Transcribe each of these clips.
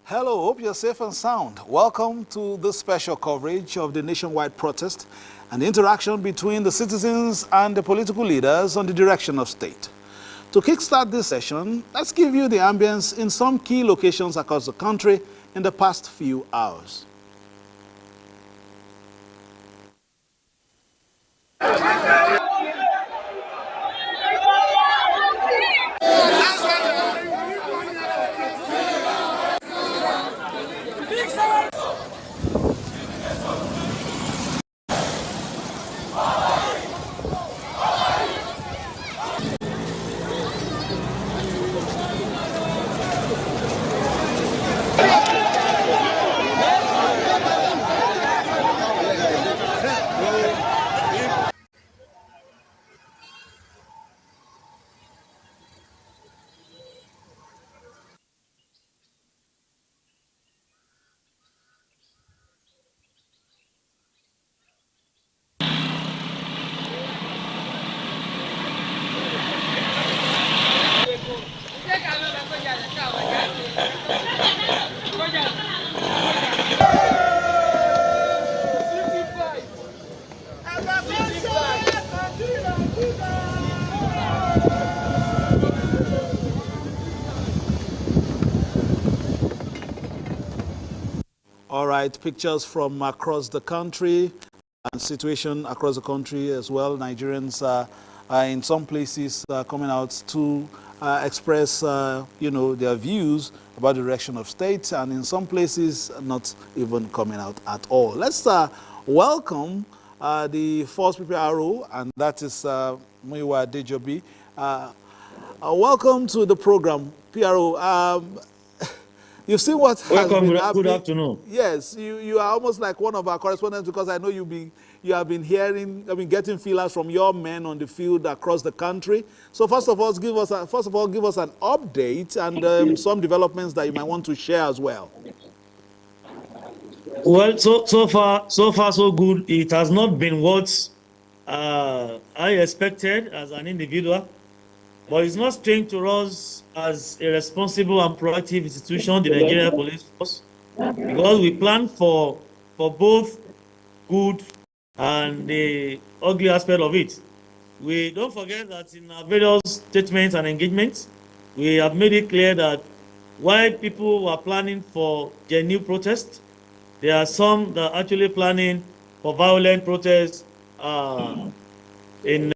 Hello, hope you're safe and sound. Welcome to this special coverage of the nationwide protest and the interaction between the citizens and the political leaders on the direction of state. To kickstart this session, let's give you the ambience in some key locations across the country in the past few hours. All right, pictures from across the country and situation across the country as well. Nigerians are in some places coming out to express, their views about the direction of state, and in some places not even coming out at all. Let's welcome the first PPRO, and that is Muyiwa Dejobi. Welcome to the program, PRO. You've seen what has been happening. Good afternoon. Yes, you are almost like one of our correspondents, because I know you have been getting feelers from your men on the field across the country. So first of all, give us an update and some developments that you might want to share as well. Well, so far so good. It has not been what I expected as an individual, but it's not strange to us as a responsible and proactive institution, the Nigerian Police Force, because we plan for both good and the ugly aspect of it. We don't forget that in our various statements and engagements, we have made it clear that while people were planning for genuine protest, there are some that are actually planning for violent protests in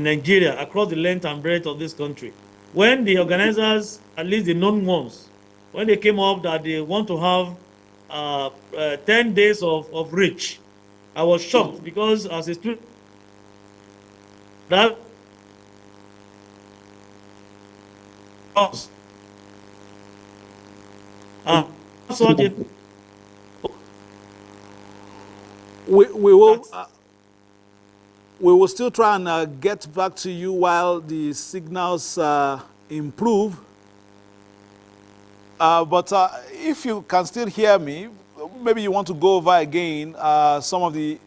Nigeria, across the length and breadth of this country. When the organizers, at least the known ones, when they came up that they want to have 10 days of reach, I was shocked, because as a student, that we will still try and get back to you while the signals improve. But if you can still hear me, maybe you want to go over again some of the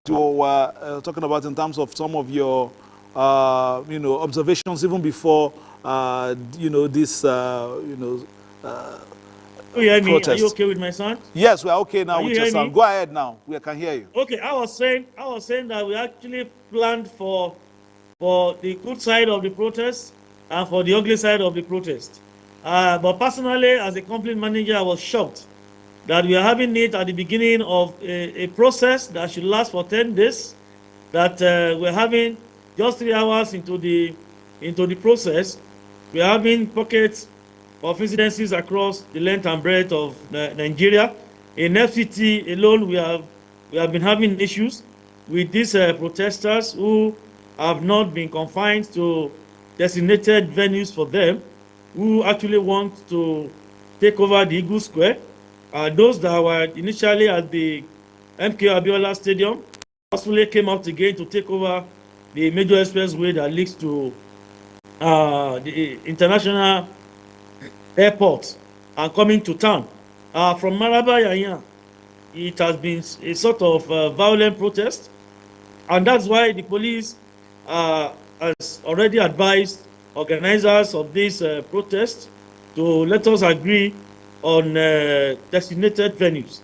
you were talking about in terms of some of your observations even before this you hear me? protest. Are you okay with my sound? Yes, we are okay now with your sound. Me? Go ahead now. We can hear you. Okay, I was saying that we actually planned for the good side of the protest and for the ugly side of the protest. But personally, as a company manager, I was shocked that we are having it at the beginning of a process that should last for 10 days, that we're having just 3 hours into the process. We are having pockets of incidences across the length and breadth of Nigeria. In FCT alone, we have been having issues with these protesters who have not been confined to designated venues for them, who actually want to take over the Eagle Square. Those that were initially at the MK Abiola Stadium possibly came out again to take over the major expressway that leads to the international airport and coming to town. From Maraba Yanya, it has been a sort of violent protest, and that's why the police has already advised organizers of this protest to let us agree on designated venues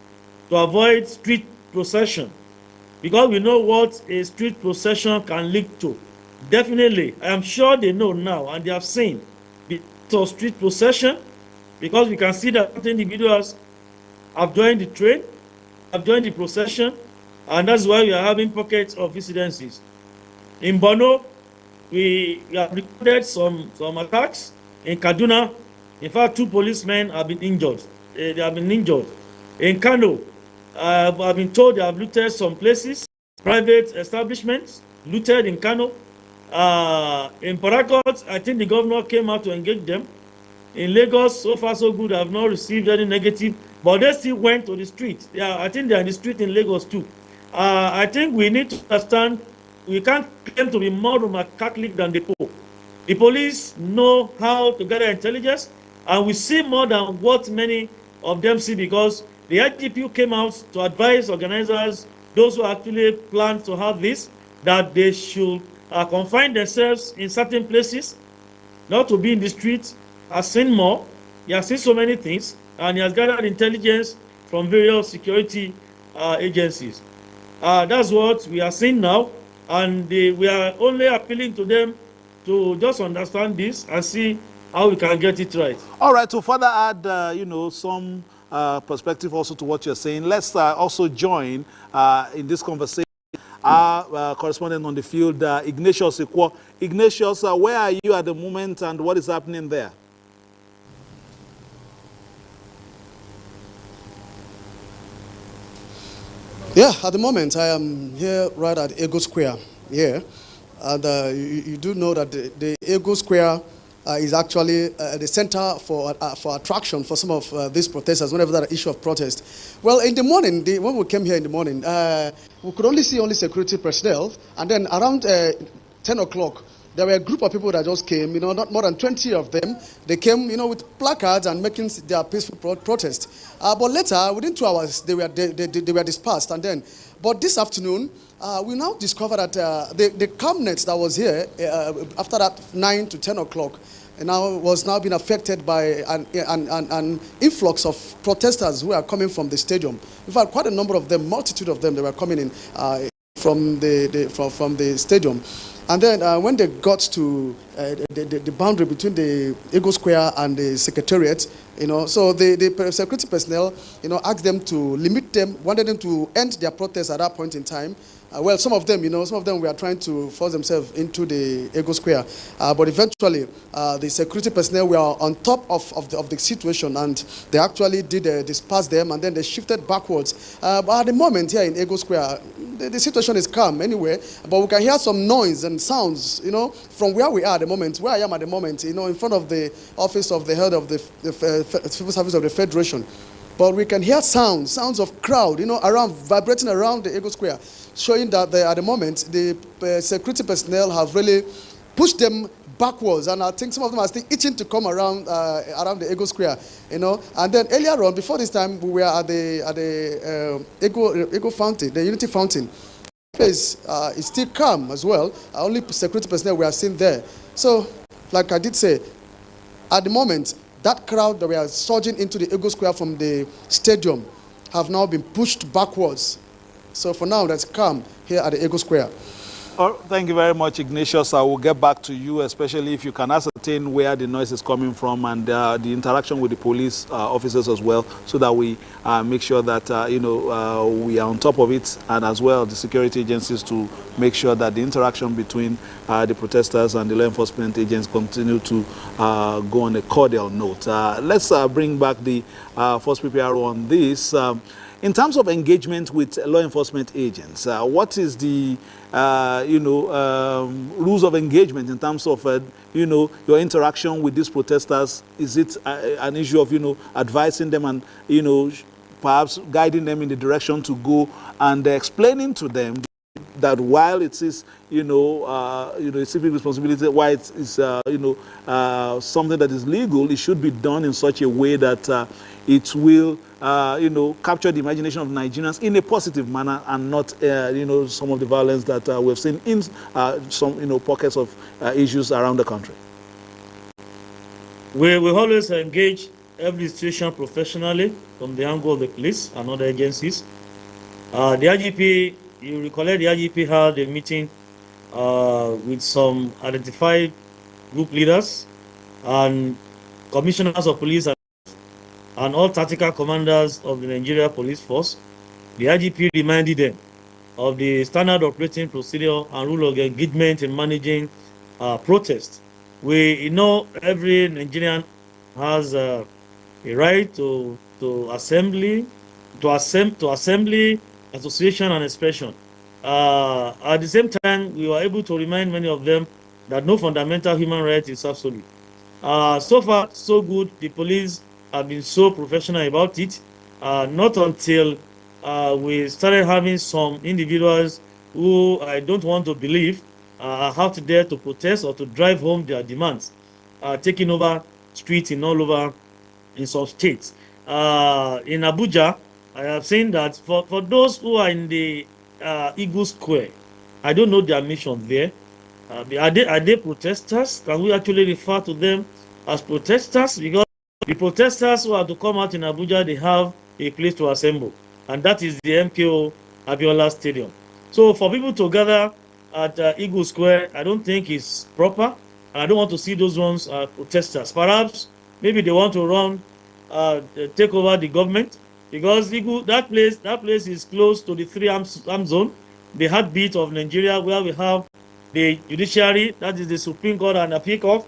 to avoid street procession, because we know what a street procession can lead to. Definitely, I am sure they know now and they have seen the street procession, because we can see that individuals have joined the train, have joined the procession, and that's why we are having pockets of incidences. In Borno, we have recorded some attacks. In Kaduna, in fact, 2 policemen have been injured. They have been injured. In Kano, I've been told they have looted some places, private establishments, looted in Kano. In Parakot, I think the governor came out to engage them. In Lagos, so far so good, I have not received any negative, but they still went to the street. I think they are in the street in Lagos too. I think we need to understand, we can't claim to be more Roman Catholic than the Pope. The police know how to gather intelligence, and we see more than what many of them see, because the IGP came out to advise organizers, those who actually plan to have this, that they should confine themselves in certain places, not to be in the street. Has seen more. He has seen so many things, and he has gathered intelligence from various security agencies. That's what we are seeing now, and we are only appealing to them to just understand this and see how we can get it right. All right, to further add, some perspective also to what you're saying, let's also join in this conversation our correspondent on the field, Ignatius Ikwo. Ignatius, where are you at the moment and what is happening there? Yeah, at the moment I am here right at Ego Square here, and you do know that the Ego Square is actually the center for attraction for some of these protesters whenever there are issue of protest. Well, in the morning, when we came here in the morning, we could only see security personnel, and then around 10 o'clock, there were a group of people that just came, not more than 20 of them. They came, with placards and making their peaceful protest. But later, within 2 hours, they were dispersed. And then, but this afternoon, we now discover that the calmness that was here after that 9 to 10 o'clock was now being affected by an influx of protesters who are coming from the stadium. In fact, quite a number of them, multitude of them, they were coming in from the stadium. And then when they got to the boundary between the Ego Square and the Secretariat, so the security personnel, asked them to limit them, wanted them to end their protest at that point in time. Well, some of them were trying to force themselves into the Ego Square, but eventually the security personnel were on top of the situation, and they actually did disperse them, and then they shifted backwards. But at the moment here in Ego Square, the situation is calm anyway, but we can hear some noise and sounds, from where we are at the moment, where I am at the moment, in front of the office of the head of the civil service of the Federation. But we can hear sounds of crowd, around, vibrating around the Ego Square, showing that at the moment, the security personnel have really pushed them backwards, and I think some of them are still itching to come around the Ego Square, And then earlier on, before this time, we were at the Ego Fountain, the Unity Fountain. The place is still calm as well. Only security personnel we are seen there. So, like I did say, at the moment, that crowd that were surging into the Ego Square from the stadium have now been pushed backwards. So for now, that's calm here at the Ego Square. Thank you very much, Ignatius. I will get back to you, especially if you can ascertain where the noise is coming from and the interaction with the police officers as well, so that we make sure that we are on top of it, and as well the security agencies to make sure that the interaction between the protesters and the law enforcement agents continue to go on a cordial note. Let's bring back the first PPRO on this. In terms of engagement with law enforcement agents, what is the rules of engagement in terms of your interaction with these protesters? Is it an issue of advising them and perhaps guiding them in the direction to go, and explaining to them that while it is a civic responsibility, why it is something that is legal, it should be done in such a way that it will capture the imagination of Nigerians in a positive manner, and not some of the violence that we've seen in some pockets of issues around the country. We will always engage every situation professionally from the angle of the police and other agencies. The IGP, you recollect the IGP had a meeting with some identified group leaders and commissioners of police and all tactical commanders of the Nigeria Police Force. The IGP reminded them of the standard operating procedure and rule of engagement in managing protests. We know every Nigerian has a right to assembly, association, and expression. At the same time, we were able to remind many of them that no fundamental human right is absolute. So far, so good. The police have been so professional about it. Not until we started having some individuals who I don't want to believe are out there to protest or to drive home their demands, taking over streets in all over in some states. In Abuja, I have seen that for those who are in the Eagle Square, I don't know their mission there. Are they protesters? Can we actually refer to them as protesters? Because the protesters who are to come out in Abuja, they have a place to assemble, and that is the MKO Abiola Stadium. So for people to gather at Eagle Square, I don't think it's proper. I don't want to see those ones protesters. Perhaps maybe they want to run, take over the government, because that place is close to the three-arm zone, the heartbeat of Nigeria, where we have the judiciary, that is the Supreme Court and Appeal Court,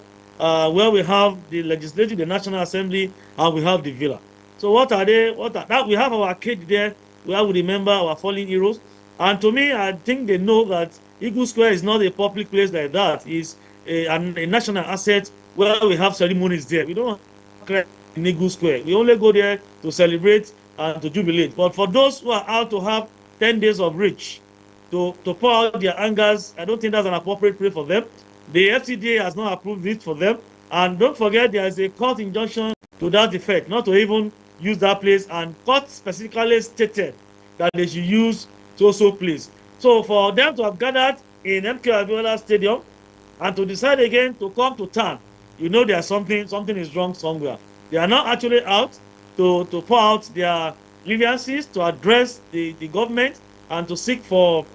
where we have the legislature, the National Assembly, and we have the Villa. So what are they? We have our arcade there, where we remember our fallen heroes. And to me, I think they know that Eagle Square is not a public place like that. It's a national asset where we have ceremonies there. We don't have in Eagle Square. We only go there to celebrate and to jubilate. But for those who are out to have 10 days of rich, to pour out their angers, I don't think that's an appropriate place for them. The FCDA has not approved it for them. And don't forget, there is a court injunction to that effect, not to even use that place. And court specifically stated that they should use so place. So for them to have gathered in MK Abiola Stadium and to decide again to come to town, you know there's something is wrong somewhere. They are not actually out to pour out their grievances, to address the government and to seek for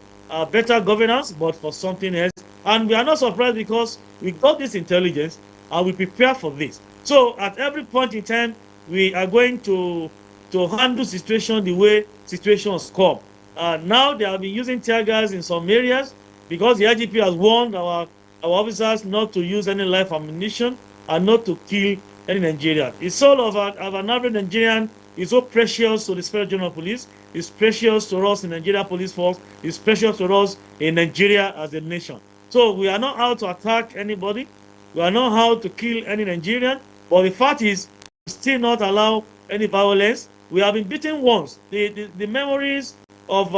better governance, but for something else. And we are not surprised because we got this intelligence and we prepare for this. So at every point in time, we are going to handle situation the way situations come. Now they have been using tear gas in some areas because the IGP has warned our officers not to use any live ammunition and not to kill any Nigerian. The soul of an average Nigerian is so precious to the Special General Police. It's precious to us in Nigeria Police Force. It's precious to us in Nigeria as a nation. So we are not out to attack anybody. We are not out to kill any Nigerian. But the fact is, we still not allow any violence. We have been beaten once. The memories of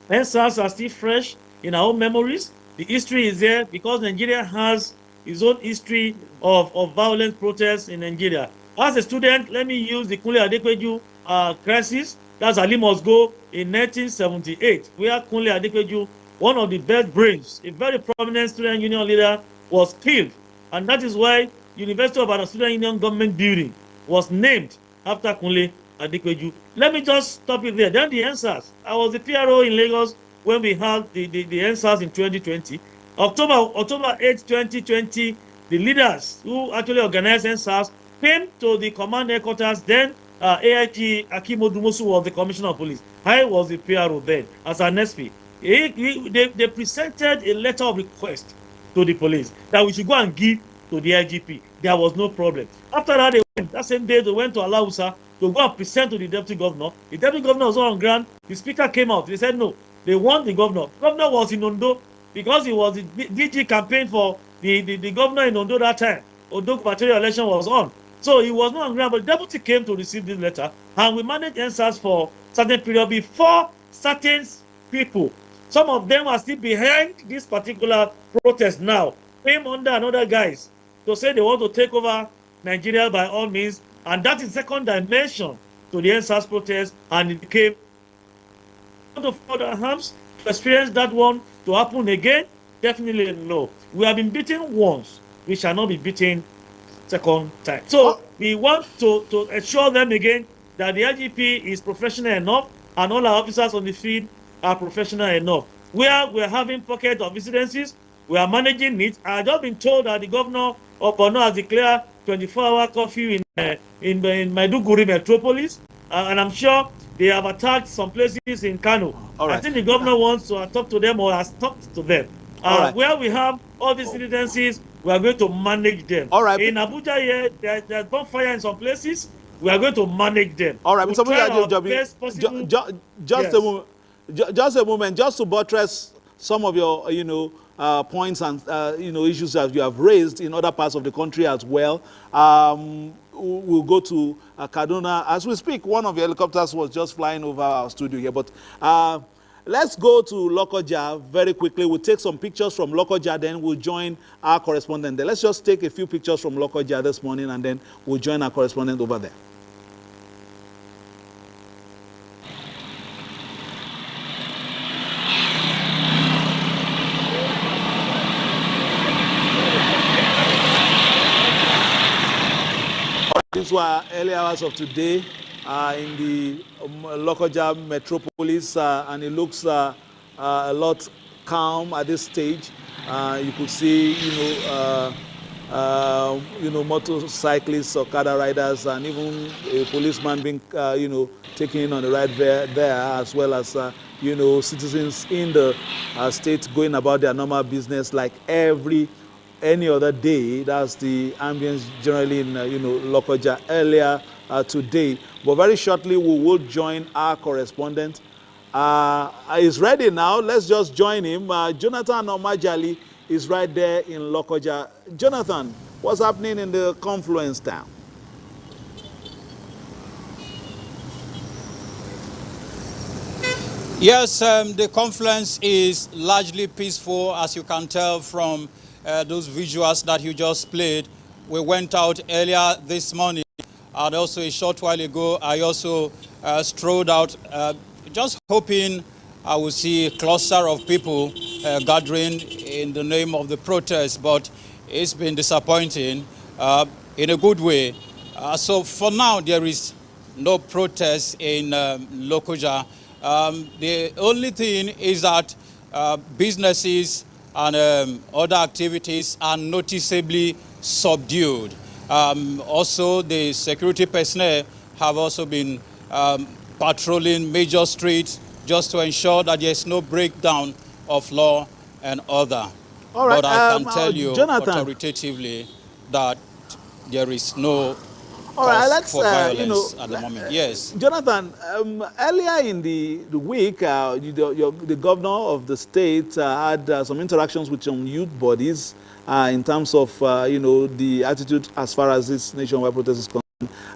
NSAS are still fresh in our own memories. The history is there because Nigeria has its own history of violent protests in Nigeria. As a student, let me use the Kunle Adepeju crisis. That's Ali Must Go in 1978, where Kunle Adepeju, one of the best brains, a very prominent student union leader, was killed. And that is why University of Ibadan Student Union Government Building was named after Kunle Adepeju. Let me just stop it there. Then the NSAS. I was the PRO in Lagos when we had the NSAS in 2020. October 8, 2020, the leaders who actually organized NSAS came to the command headquarters. Then AIG Akim Odumosu was the commissioner of police. I was the PRO then as an SP. They presented a letter of request to the police that we should go and give to the IGP. There was no problem. After that, that same day, they went to Alausa to go and present to the deputy governor. The deputy governor was on ground. The speaker came out. They said no. They want the governor. The governor was in Ondo because he was the DG campaign for the governor in Ondo that time. Ondo material election was on. So he was not on ground, but the deputy came to receive this letter, and we managed answers for certain period before certain people. Some of them are still behind this particular protest now. Came under another guise to say they want to take over Nigeria by all means, and that is second dimension to the NSAS protest, and it became to further harms. To experience that one to happen again? Definitely no. We have been beaten once. We shall not be beaten second time. So we want to assure them again that the IGP is professional enough and all our officers on the field are professional enough. Where we're having pockets of incidences, we are managing it. I have just been told that the governor of Borno has declared 24-hour curfew in Maiduguri metropolis, and I'm sure they have attacked some places in Kano. Right. I think the governor wants to talk to them or has talked to them. Where we have all these incidences, we are going to manage them. All right. In Abuja here, there's bonfire in some places. We are going to manage them. All right, we'll try our best possible. Just a moment, just to buttress some of your, points and issues that you have raised in other parts of the country as well. We'll go to Kaduna as we speak. One of the helicopters was just flying over our studio here, but let's go to Lokoja very quickly. We'll take some pictures from Lokoja, then we'll join our correspondent there. Let's just take a few pictures from Lokoja this morning, and then we'll join our correspondent over there. These were early hours of today in the Lokoja metropolis, and it looks a lot calm at this stage. You could see, motorcyclists, Okada riders, and even a policeman being, taken in on the ride there, as well as, citizens in the state going about their normal business like any other day. That's the ambience generally in, Lokoja earlier today. But very shortly, we will join our correspondent. He's ready now. Let's just join him. Jonathan Omajali is right there in Lokoja. Jonathan, what's happening in the confluence town? Yes, the confluence is largely peaceful, as you can tell from those visuals that you just played. We went out earlier this morning, and also a short while ago, I also strolled out, just hoping I will see a cluster of people gathering in the name of the protest, but it's been disappointing in a good way. So for now, there is no protest in Lokoja. The only thing is that businesses and other activities are noticeably subdued. Also, the security personnel have also been patrolling major streets just to ensure that there's no breakdown of law and order. All right, but I can tell you Jonathan, authoritatively that there is no all right, cause for violence at the moment. Yes. Jonathan, earlier in the week, the governor of the state had some interactions with some youth bodies in terms of, the attitude as far as this nationwide protest is concerned.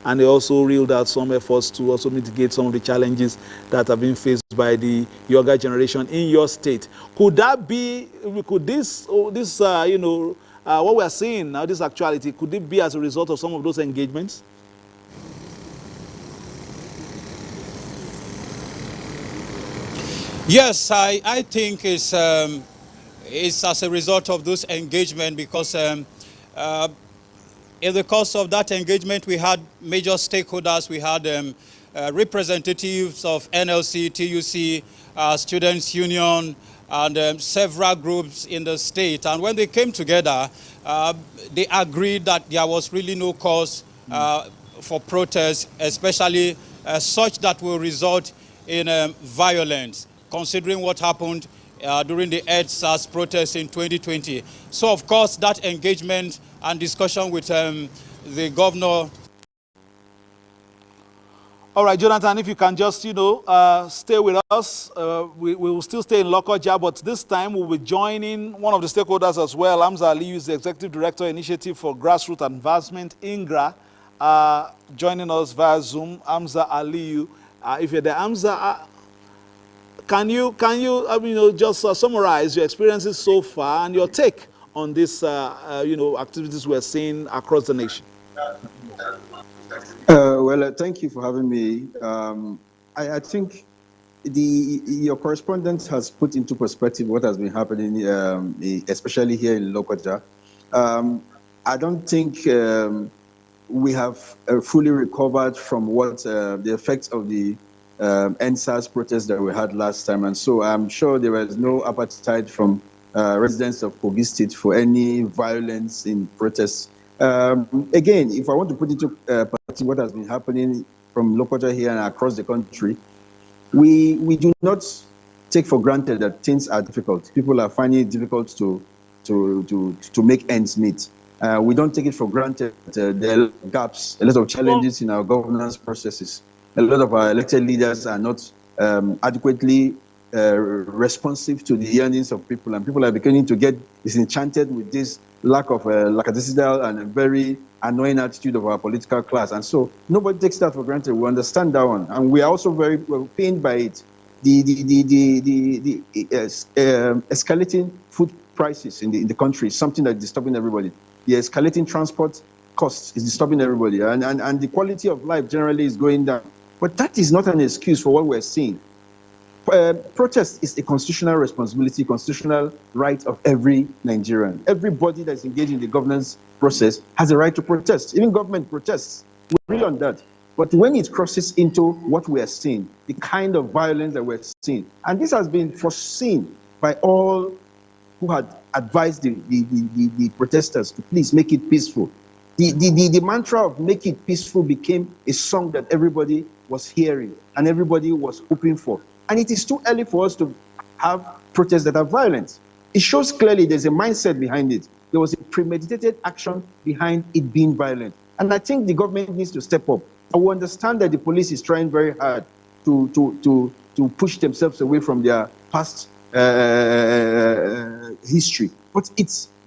And they also reeled out some efforts to also mitigate some of the challenges that have been faced by the younger generation in your state. Could this, what we are seeing now, this actuality, could it be as a result of some of those engagements? Yes, I think it's as a result of those engagement, because in the course of that engagement, we had major stakeholders. We had representatives of NLC, TUC, Students' Union, and several groups in the state. And when they came together, they agreed that there was really no cause for protest, especially such that will result in violence, considering what happened during the EdSARS protests in 2020. So, of course, that engagement and discussion with the governor. All right, Jonathan, if you can just, stay with us. We will still stay in Lokoja, but this time we'll be joining one of the stakeholders as well. Hamza Aliyu is the Executive Director, Initiative for Grassroots Advancement, INGRA, joining us via Zoom. Hamza Aliyu, if you're there, Hamza, can you just summarize your experiences so far and your take on this, activities we're seeing across the nation? Thank you for having me. I think your correspondent has put into perspective what has been happening, especially here in Lokoja. I don't think we have fully recovered from what the effects of the NSAS protests that we had last time. And so I'm sure there was no appetite from residents of Kogi State for any violence in protests. Again, if I want to put into perspective what has been happening from Lokoja here and across the country, we do not take for granted that things are difficult. People are finding it difficult to make ends meet. We don't take it for granted. There are gaps, a lot of challenges in our governance processes. A lot of our elected leaders are not adequately responsive to the yearnings of people, and people are beginning to get disenchanted with this lack of lackadaisical and a very annoying attitude of our political class. And so nobody takes that for granted. We understand that one, and we are also very pained by it. The escalating food prices in the country is something that is disturbing everybody. The escalating transport costs is disturbing everybody, and the quality of life generally is going down. But that is not an excuse for what we're seeing. Protest is a constitutional responsibility, constitutional right of every Nigerian. Everybody that's engaged in the governance process has a right to protest. Even government protests. We agree on that. But when it crosses into what we are seeing, the kind of violence that we're seeing, and this has been foreseen by all who had advised the protesters to please make it peaceful. The mantra of make it peaceful became a song that everybody was hearing and everybody was hoping for. And it is too early for us to have protests that are violent. It shows clearly there's a mindset behind it. There was a premeditated action behind it being violent. And I think the government needs to step up. I will understand that the police is trying very hard to push themselves away from their past history. But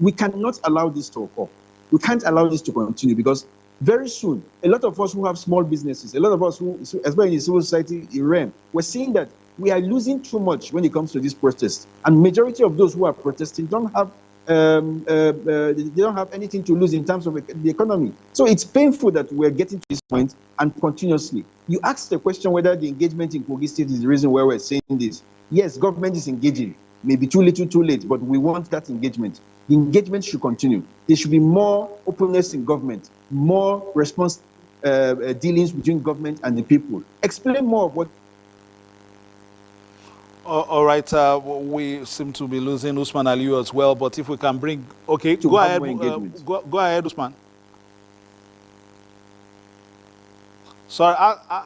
we cannot allow this to occur. We can't allow this to continue, because very soon, a lot of us who have small businesses, a lot of us who, as well in the civil society realm, we're seeing that we are losing too much when it comes to this protest. And majority of those who are protesting don't have they don't have anything to lose in terms of the economy. So it's painful that we're getting to this point and continuously. You asked the question whether the engagement in Kogi State is the reason why we're saying this. Yes, government is engaging. Maybe too little, too late, but we want that engagement. The engagement should continue. There should be more openness in government, more response dealings between government and the people. Explain more of what. All right, we seem to be losing Usman Aliyu as well, but if we can bring, okay, go ahead, go ahead, Usman. Sorry,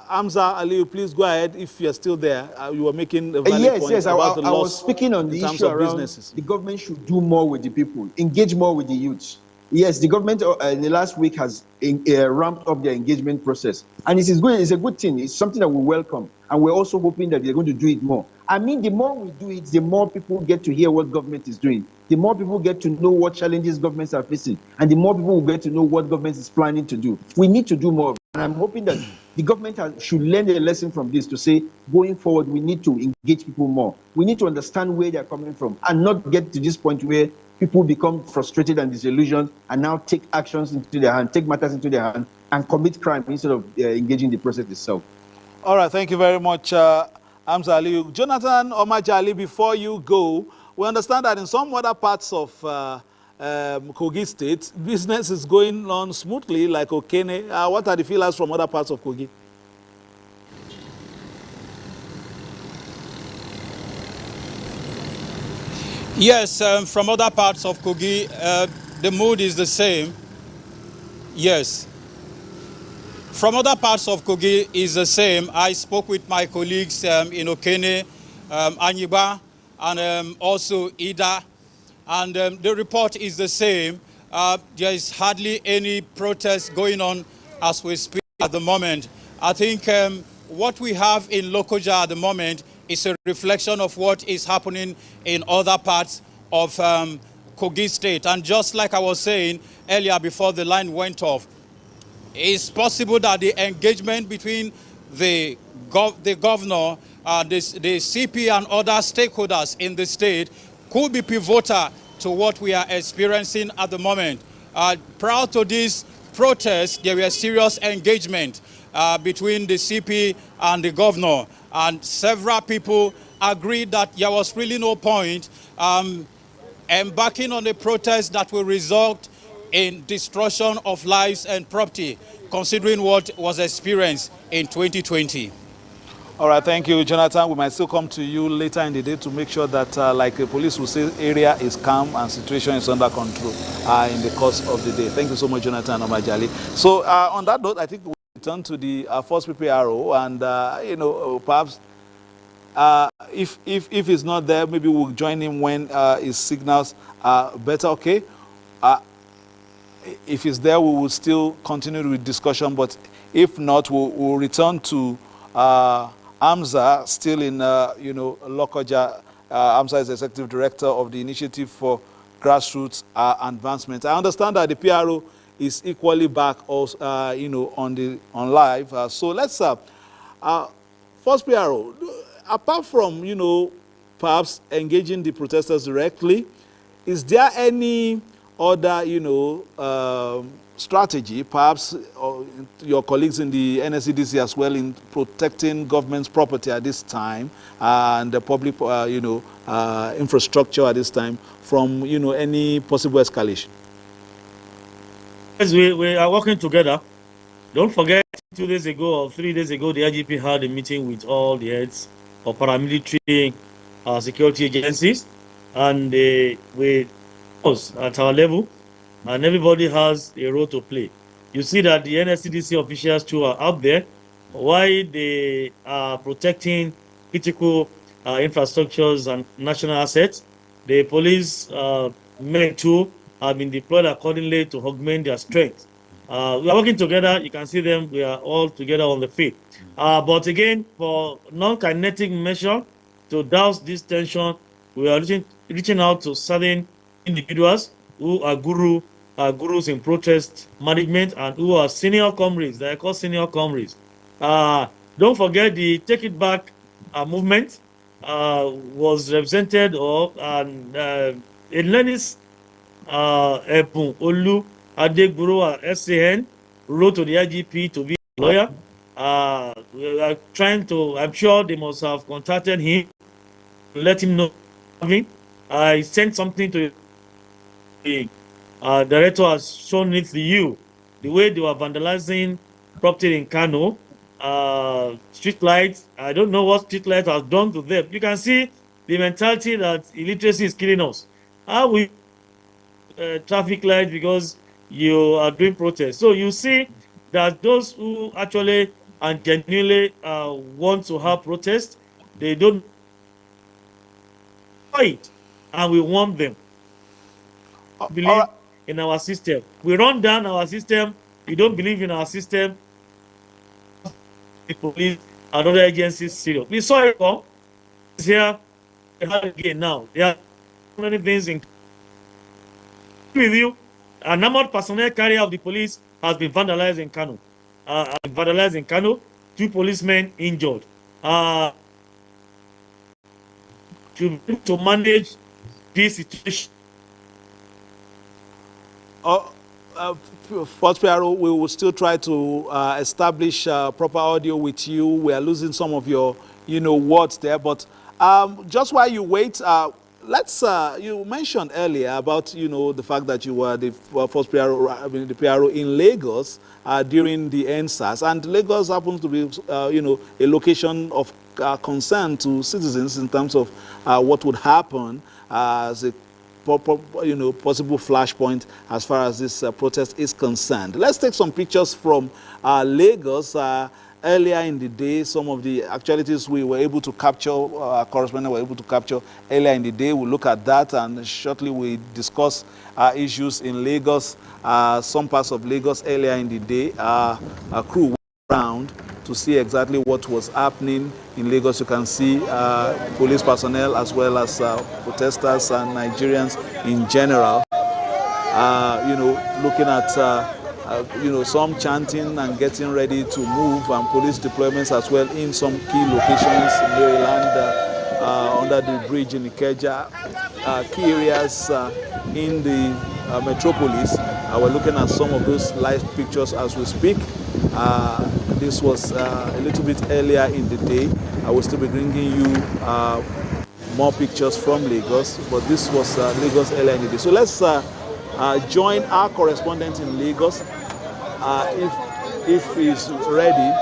Hamza Aliyu, please go ahead if you're still there. You were making a valid point about the loss. I was speaking on the issue around businesses. The government should do more with the people, engage more with the youth. Yes, the government in the last week has ramped up their engagement process. And it is good. It's a good thing. It's something that we welcome. And we're also hoping that they're going to do it more. I mean, the more we do it, the more people get to hear what government is doing. The more people get to know what challenges governments are facing. And the more people will get to know what government is planning to do. We need to do more. And I'm hoping that the government should learn a lesson from this to say, going forward, we need to engage people more. We need to understand where they're coming from and not get to this point where people become frustrated and disillusioned and now take actions into their hand, take matters into their hand, and commit crime instead of engaging the process itself. All right, thank you very much, Hamza Aliyu. Jonathan Omajali, before you go, we understand that in some other parts of Kogi State, business is going on smoothly, like Okene. What are the feelers from other parts of Kogi? Yes, from other parts of Kogi, the mood is the same. Yes. From other parts of Kogi is the same. I spoke with my colleagues in Okene, Anyiba, and also Ida, and the report is the same. There is hardly any protest going on as we speak at the moment. I think what we have in Lokoja at the moment is a reflection of what is happening in other parts of Kogi State. And just like I was saying earlier before the line went off, it's possible that the engagement between the governor, the CP and other stakeholders in the state could be pivotal to what we are experiencing at the moment. Prior to this protest, there was serious engagement between the CP and the governor, and several people agreed that there was really no point embarking on a protest that will result in destruction of lives and property, considering what was experienced in 2020. All right, thank you, Jonathan. We might still come to you later in the day to make sure that, like the police will say, area is calm and situation is under control in the course of the day. Thank you so much, Jonathan Omajali. So on that note, I think we'll return to the first PPRO, and, you know, perhaps if he's not there, maybe we'll join him when his signals are better, okay? If he's there, we will still continue with discussion, but if not, we'll return to Amza, still in, you know, Lokoja. Amza is the Executive Director of the Initiative for Grassroots Advancement. I understand that the PRO is equally back also, you know, on live. So let's, first PRO, apart from, you know, perhaps engaging the protesters directly, is there any other, you know, strategy, perhaps your colleagues in the NSCDC as well, in protecting government's property at this time and the public, you know, infrastructure at this time from, you know, any possible escalation? Yes, we are working together. Don't forget, 2 days ago or 3 days ago, the IGP had a meeting with all the heads of paramilitary security agencies, and we at our level, and everybody has a role to play. You see that the NSCDC officials too are out there. Why they are protecting critical infrastructures and national assets. The police men too have been deployed accordingly to augment their strength. We are working together. You can see them. We are all together on the field. But again, for non-kinetic measure to douse this tension, we are reaching out to certain individuals who are gurus in protest management and who are senior comrades. They are called senior comrades. Don't forget the Take It Back movement was represented in Lenis Epun Olu Adegburo SAN wrote to the IGP to be a lawyer. We are trying to, I'm sure they must have contacted him to let him know. I sent something to the director, has shown it to you, the way they were vandalizing property in Kano, street lights. I don't know what street lights has done to them. You can see the mentality that illiteracy is killing us. How we traffic lights because you are doing protests. So you see that those who actually and genuinely want to have protests, they don't fight, and we want them. Believe in our system. We run down our system. We don't believe in our system. The police and other agencies serious. We saw it come. It's here again now. There are many things in with you. A numbered personnel carrier of the police has been vandalized in Kano. Vandalized in Kano. 2 policemen injured. To manage this situation. First PRO, we will still try to establish proper audio with you. We are losing some of your, you know, words there, but just while you wait, let's. You mentioned earlier about, you know, the fact that you were the first PRO, I mean, the PRO in Lagos during the NSAS, and Lagos happens to be, you know, a location of concern to citizens in terms of what would happen as a, you know, possible flashpoint as far as this protest is concerned. Let's take some pictures from Lagos. Earlier in the day, some of the actualities we were able to capture, our correspondent were able to capture earlier in the day. We'll look at that, and shortly we discuss issues in Lagos. Some parts of Lagos earlier in the day, a crew went around to see exactly what was happening in Lagos. You can see police personnel as well as protesters and Nigerians in general, you know, looking at you know, some chanting and getting ready to move, and police deployments as well in some key locations in Maryland, under the bridge in Ikeja, key areas in the metropolis. We're looking at some of those live pictures as we speak. This was a little bit earlier in the day. I will still be bringing you more pictures from Lagos, but this was Lagos earlier in the day. So let's join our correspondent in Lagos if he's ready.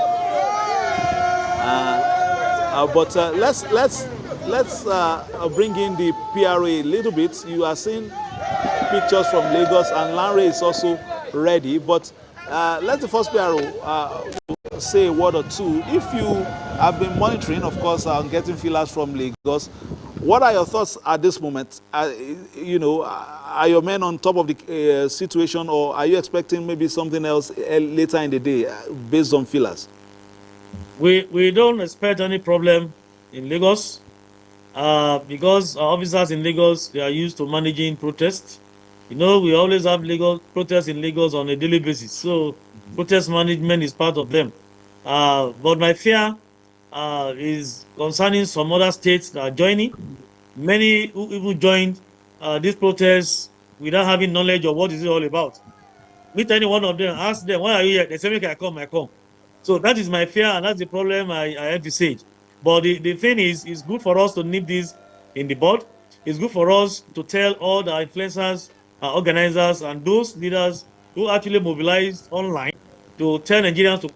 But let's bring in the PRO a little bit. You are seeing pictures from Lagos, and Lanre is also ready. But let the first PRO say a word or two. If you have been monitoring, of course, getting feelers from Lagos, what are your thoughts at this moment? Are your men on top of the situation, or are you expecting maybe something else later in the day based on feelers? We don't expect any problem in Lagos because our officers in Lagos, they are used to managing protests. We always have protests in Lagos on a daily basis. So protest management is part of them. But my fear is concerning some other states that are joining. Many who even joined these protests without having knowledge of what is it all about. Meet any one of them, ask them, why are you here? They say, make I come, I come. So that is my fear, and that's the problem I envisage. But the thing is, it's good for us to nip this in the bud. It's good for us to tell all the influencers, organizers, and those leaders who actually mobilized online to tell Nigerians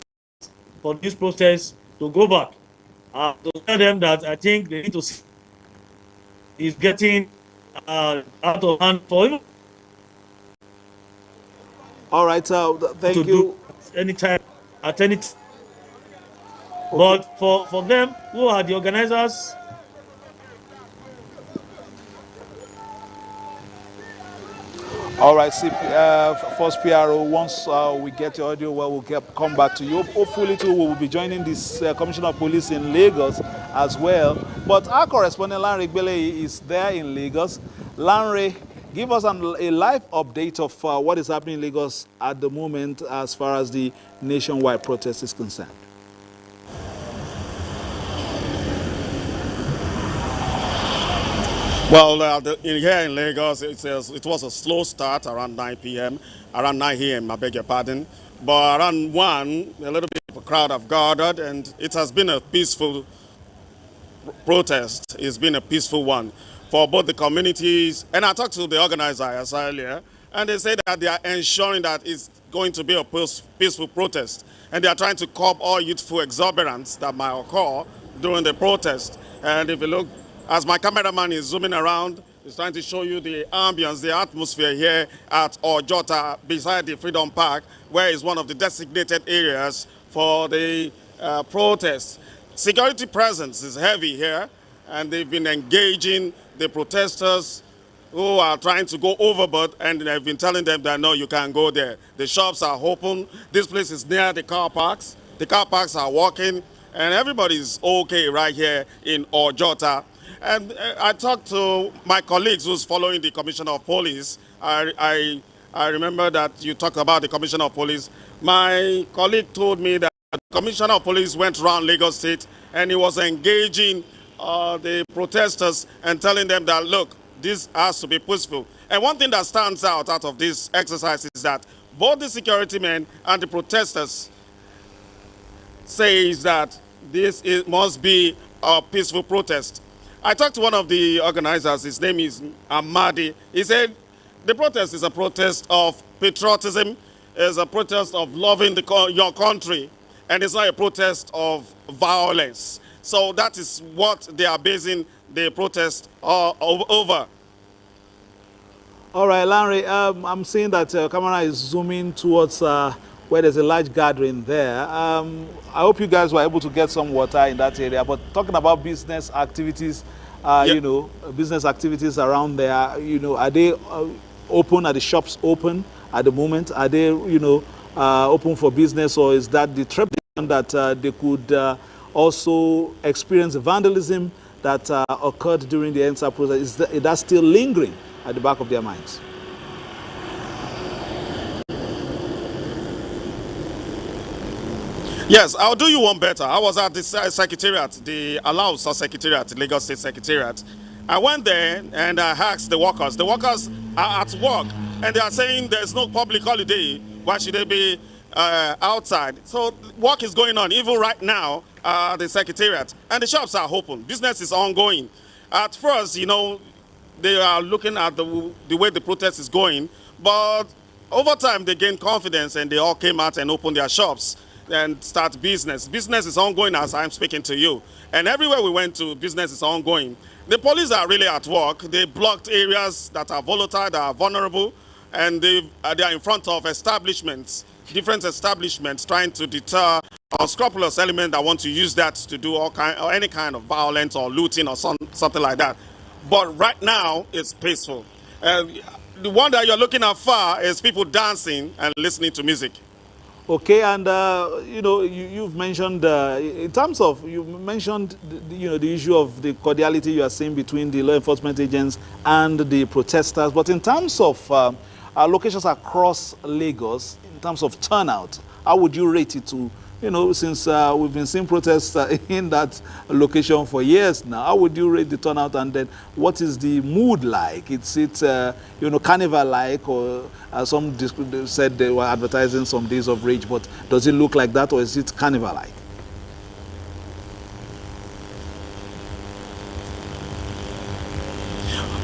for this process to go back. To tell them that I think they need to see is getting out of hand for him. All right, thank you. Do anytime, at any time. Okay. But for them who are the organizers, all right, first PRO, once we get your audio, we'll come back to you. Hopefully, too, we will be joining this Commissioner of Police in Lagos as well. But our correspondent, Lanre Gbele, is there in Lagos. Lanre, give us a live update of what is happening in Lagos at the moment as far as the nationwide protest is concerned. Well, here in Lagos, it was a slow start around 9 p.m., around 9 a.m., I beg your pardon. But around 1, a little bit of a crowd have gathered, and it has been a peaceful protest. It's been a peaceful one for both the communities. And I talked to the organizers earlier, and they say that they are ensuring that it's going to be a peaceful protest. And they are trying to curb all youthful exuberance that might occur during the protest. And if you look, as my cameraman is zooming around, he's trying to show you the ambience, the atmosphere here at Ojota beside the Freedom Park, where is one of the designated areas for the protest. Security presence is heavy here, and they've been engaging the protesters who are trying to go overboard, and they've been telling them that no, you can't go there. The shops are open. This place is near the car parks. The car parks are working, and everybody's okay right here in Ojota. And I talked to my colleagues who's following the Commissioner of Police. I remember that you talked about the Commissioner of Police. My colleague told me that the Commissioner of Police went around Lagos State and he was engaging the protesters and telling them that, look, this has to be peaceful. And one thing that stands out of this exercise is that both the security men and the protesters say that must be a peaceful protest. I talked to one of the organizers, his name is Amadi. He said the protest is a protest of patriotism, is a protest of loving your country, and it's not a protest of violence. So that is what they are basing the protest over. All right, Lanre, I'm seeing that camera is zooming towards where there's a large gathering there. I hope you guys were able to get some water in that area. But talking about business activities, business activities around there, are they open? Are the shops open at the moment? Are they, open for business, or is that the trepidation that they could also experience vandalism that occurred during the NTA process? Is that still lingering at the back of their minds? Yes, I'll do you one better. I was at the secretariat, the Alausa Secretariat, the Lagos State Secretariat. I went there and I asked the workers. The workers are at work and they are saying there's no public holiday. Why should they be outside? So work is going on even right now at the secretariat, and the shops are open. Business is ongoing. At first, they are looking at the way the protest is going, But over time, they gained confidence and they all came out and opened their shops and start business. Business is ongoing as I'm speaking to you. And everywhere we went to, business is ongoing. The police are really at work. They blocked areas that are volatile, that are vulnerable, and they are in front of establishments, different establishments, trying to deter unscrupulous elements that want to use that to do any kind of violence or looting or something like that. But right now, it's peaceful. The one that you're looking at far is people dancing and listening to music. Okay, and you've mentioned in terms of you mentioned the issue of the cordiality you are seeing between the law enforcement agents and the protesters. But in terms of locations across Lagos, in terms of turnout, how would you rate it to? Since we've been seeing protests in that location for years now, how would you rate the turnout, and then what is the mood like? Is it carnival-like, or some said they were advertising some days of rage, but does it look like that, or is it carnival-like?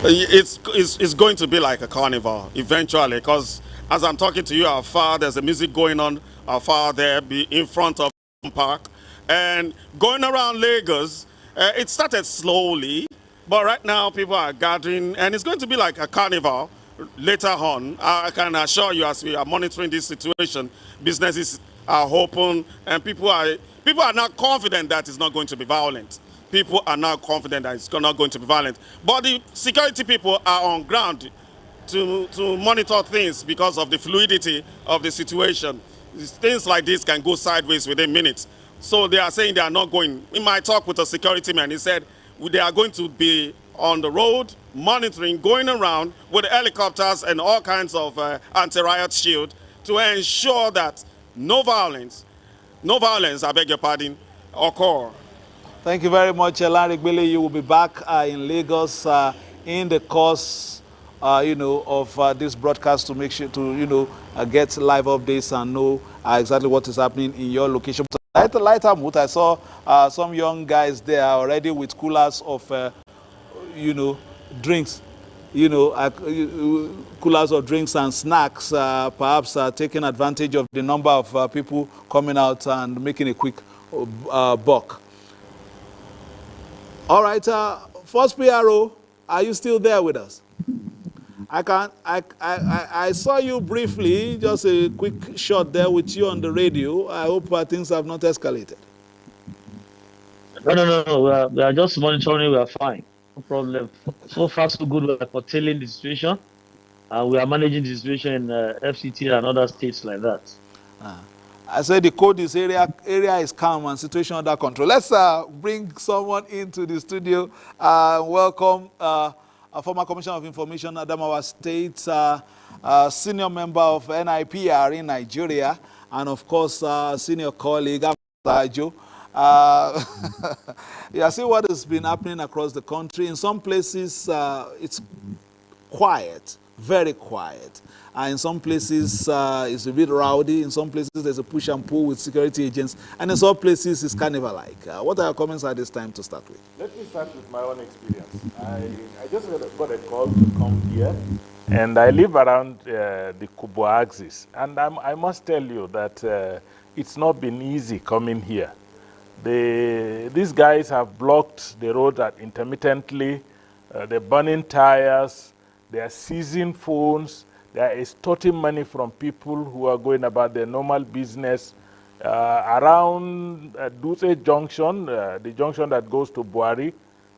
It's going to be like a carnival eventually, because as I'm talking to you, how far there's a music going on, how far there be in front of the park, and going around Lagos. It started slowly, but right now people are gathering, and it's going to be like a carnival later on. I can assure you, as we are monitoring this situation, businesses are open, and people are not confident that it's not going to be violent. People are now confident that it's not going to be violent. But the security people are on ground to monitor things because of the fluidity of the situation. Things like this can go sideways within minutes. So they are saying they are not going. In my talk with a security man, he said they are going to be on the road, monitoring, going around with helicopters and all kinds of anti-riot shield to ensure that no violence, I beg your pardon, occur. Thank you very much, Larry Gbele. You will be back in Lagos in the course, of this broadcast to make sure to, get live updates and know exactly what is happening in your location. Lighter mood, I saw some young guys there already with coolers of, drinks, coolers of drinks and snacks, perhaps taking advantage of the number of people coming out and making a quick buck. All right, first PRO, are you still there with us? I saw you briefly, just a quick shot there with you on the radio. I hope things have not escalated. No. We are just monitoring. We are fine. No problem. So far, so good. We are curtailing the situation. We are managing the situation in FCT and other states like that. I said the code is area is calm and situation under control. Let's bring someone into the studio. Welcome a former Commissioner of Information, Adamawa State, senior member of NIPR in Nigeria, and of course, senior colleague, Joe. Yeah, see what has been happening across the country. In some places, it's quiet, very quiet. In some places, it's a bit rowdy. In some places, there's a push and pull with security agents. And in some places, it's carnival-like. What are your comments at this time to start with? Let me start with my own experience. I just got a call to come here. And I live around the Kubo axis. And I must tell you that it's not been easy coming here. These guys have blocked the road intermittently. They're burning tires. They are seizing phones. They are extorting money from people who are going about their normal business. Around Dutse Junction, the junction that goes to Buari,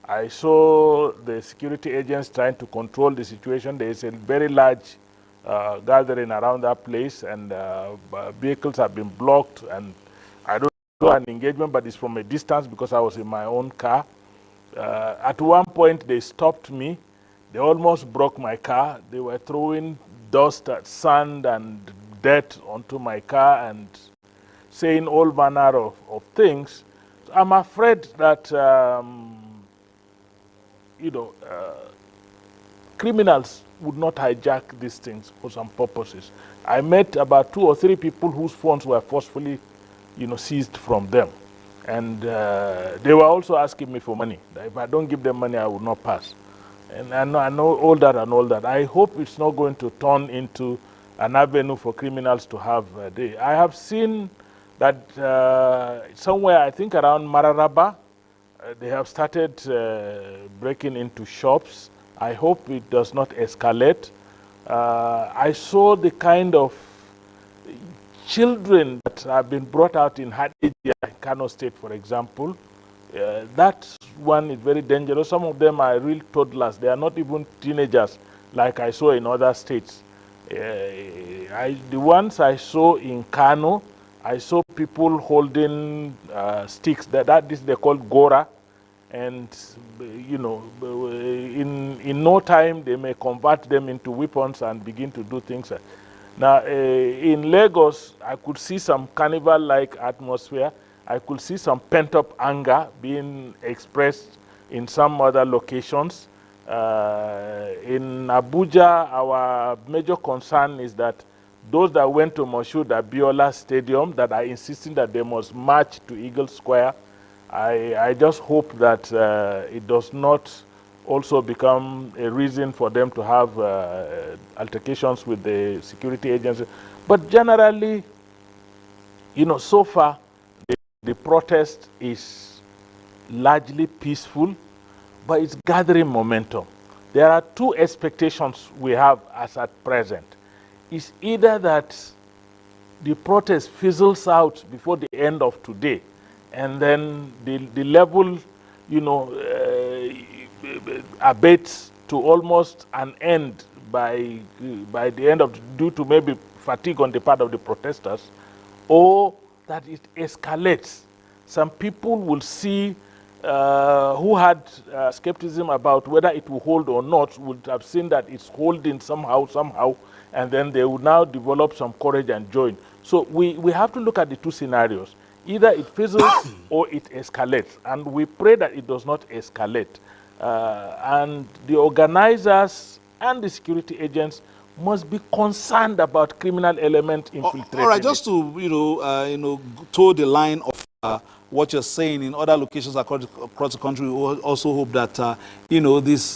I saw the security agents trying to control the situation. There is a very large gathering around that place, and vehicles have been blocked. And I don't know an engagement, but it's from a distance because I was in my own car. At one point, they stopped me. They almost broke my car. They were throwing dust, sand, and dirt onto my car and saying all manner of things. So I'm afraid that, criminals would not hijack these things for some purposes. I met about 2 or 3 people whose phones were forcefully, seized from them. And they were also asking me for money. If I don't give them money, I will not pass. And I know all that and all that. I hope it's not going to turn into an avenue for criminals to have a day. I have seen that somewhere, I think around Mararaba, they have started breaking into shops. I hope it does not escalate. I saw the kind of children that have been brought out in Hadejia, Kano State, for example. That one is very dangerous. Some of them are real toddlers. They are not even teenagers like I saw in other states. The ones I saw in Kano, I saw people holding sticks. That is they call gora, and you know, in no time they may convert them into weapons and begin to do things. Now, in Lagos, I could see some carnival-like atmosphere. I could see some pent-up anger being expressed in some other locations. In Abuja, our major concern is that those that went to Moshood Abiola Stadium that are insisting that they must march to Eagle Square, I just hope that it does not also become a reason for them to have altercations with the security agency. But generally, you know, so far, the protest is largely peaceful, but it's gathering momentum. There are two expectations we have as at present. It's either that the protest fizzles out before the end of today, and then the level, you know, abates to almost an end by the end of, due to maybe fatigue on the part of the protesters, or that it escalates. Some people will see who had skepticism about whether it will hold or not, would have seen that it's holding somehow, and then they will now develop some courage and join. So we have to look at the two scenarios. Either it fizzles or it escalates, and we pray that it does not escalate. And the organizers and the security agents must be concerned about criminal element infiltrating. All right, just to toe the line of what you're saying in other locations across the country, we also hope that this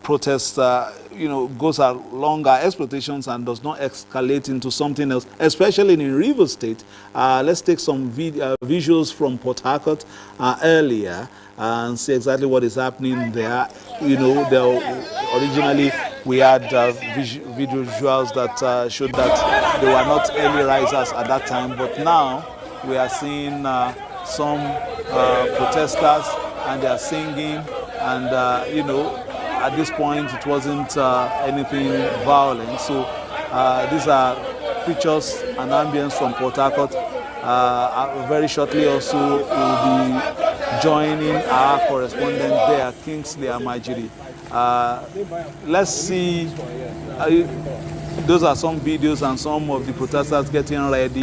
protest goes along our expectations and does not escalate into something else, especially in Rivers State. Let's take some visuals from Port Harcourt earlier and see exactly what is happening there. Originally we had visuals that showed that they were not early risers at that time, but now we are seeing some protesters, and they are singing, and at this point it wasn't anything violent. So these are pictures and ambience from Port Harcourt. Very shortly also we'll be joining our correspondent there, Kingsley Amajiri. Let's see. Those are some videos and some of the protesters getting ready.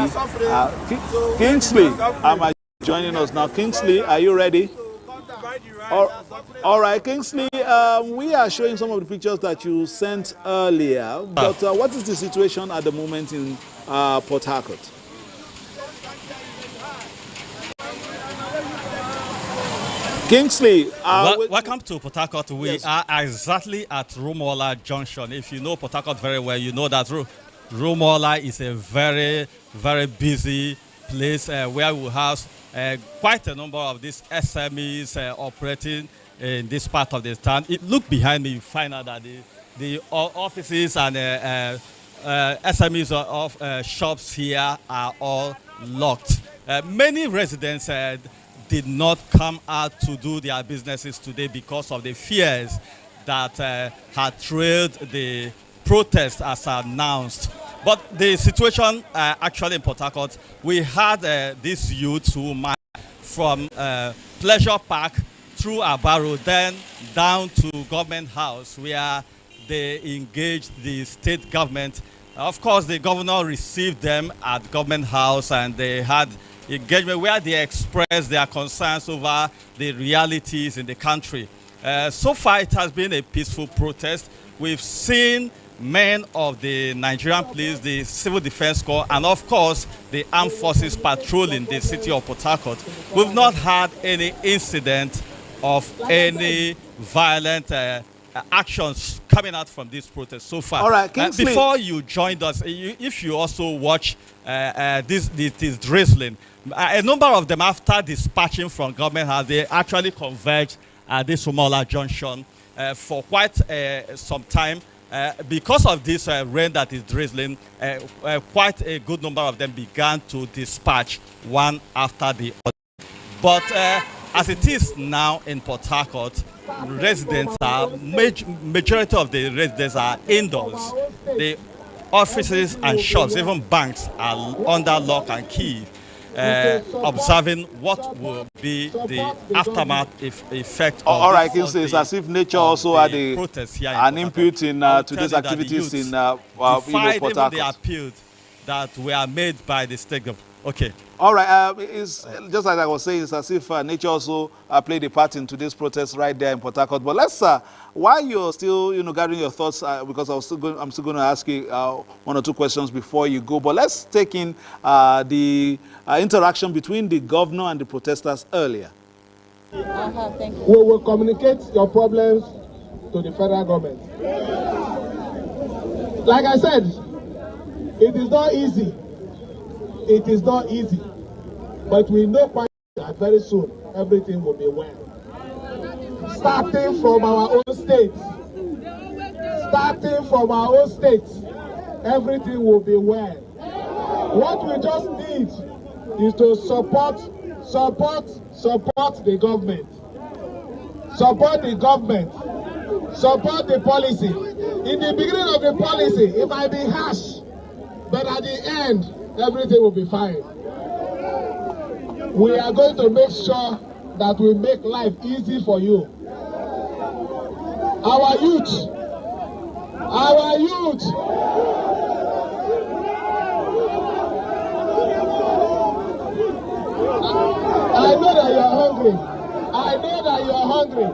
Kingsley Amajiri joining us now. Kingsley, are you ready? All right, Kingsley, we are showing some of the pictures that you sent earlier, but what is the situation at the moment in Port Harcourt? Kingsley, welcome to Port Harcourt. We are exactly at Rumola Junction. If you know Port Harcourt very well, you know that Rumola is a very, very busy place where we have quite a number of these SMEs operating in this part of the town. Look behind me, you find out that the offices and SMEs of shops here are all locked. Many residents did not come out to do their businesses today because of the fears that had trailed the protest as announced. But the situation actually in Port Harcourt, we had these youths who marched from Pleasure Park through Abaro, then down to Government House, where they engaged the state government. Of course, the governor received them at Government House, and they had engagement where they expressed their concerns over the realities in the country. So far, it has been a peaceful protest. We've seen men of the Nigerian police, the Civil Defense Corps, and of course, the armed forces patrolling the city of Port Harcourt. We've not had any incident of any violent actions coming out from this protest so far. All right, Kingsley. Before you joined us, if you also watch this drizzling, a number of them, after dispatching from government house, they actually converged at this Rumola junction for quite some time. Because of this rain that is drizzling, quite a good number of them began to dispatch one after the other. But as it is now in Port Harcourt, residents are, majority of the residents are indoors. The offices and shops, even banks, are under lock and key, observing what will be the aftermath effect of all right, Kingsley, it's as if nature also had an input in today's activities in Port Harcourt. The appeals that were made by the state government. Okay. All right, it's just like I was saying, it's as if nature also played a part in today's protest right there in Port Harcourt. But let's, while you're still, gathering your thoughts, because I'm still going to ask you one or two questions before you go. But let's take in the interaction between the governor and the protesters earlier. Thank you. We will communicate your problems to the federal government. Like I said, it is not easy. It is not easy, but we know quite that very soon everything will be well. Starting from our own states, everything will be well. What we just need is to support the government, support the policy. In the beginning of the policy, it might be harsh, but at the end, everything will be fine. We are going to make sure that we make life easy for you. Our youth. I know that you are hungry.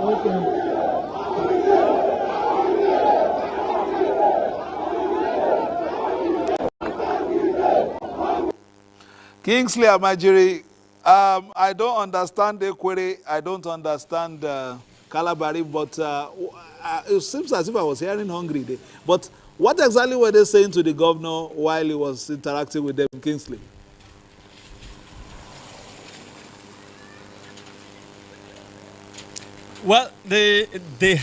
Okay. Kingsley Amajiri, I don't understand the query. I don't understand Calabari, but it seems as if I was hearing hungry there. But what exactly were they saying to the governor while he was interacting with them, Kingsley? Well, they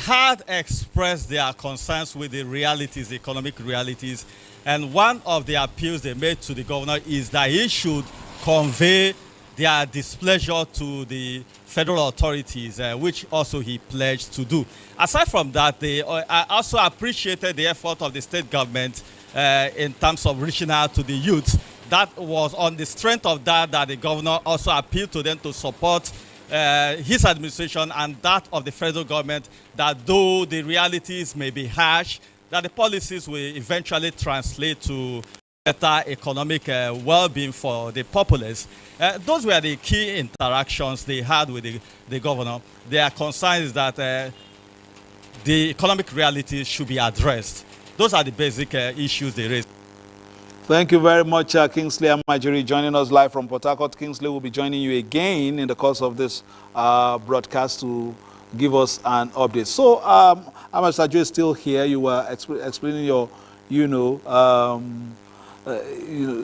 had expressed their concerns with the realities, the economic realities, and one of the appeals they made to the governor is that he should convey their displeasure to the federal authorities, which also he pledged to do. Aside from that, they also appreciated the effort of the state government in terms of reaching out to the youth. That was on the strength of that the governor also appealed to them to support his administration and that of the federal government, that though the realities may be harsh, that the policies will eventually translate to better economic well-being for the populace. Those were the key interactions they had with the governor. Their concern is that the economic realities should be addressed. Those are the basic issues they raised. Thank you very much, Kingsley Amajiri, joining us live from Port Harcourt. Kingsley will be joining you again in the course of this broadcast to give us an update. So, Amasajo is still here. You were explaining your,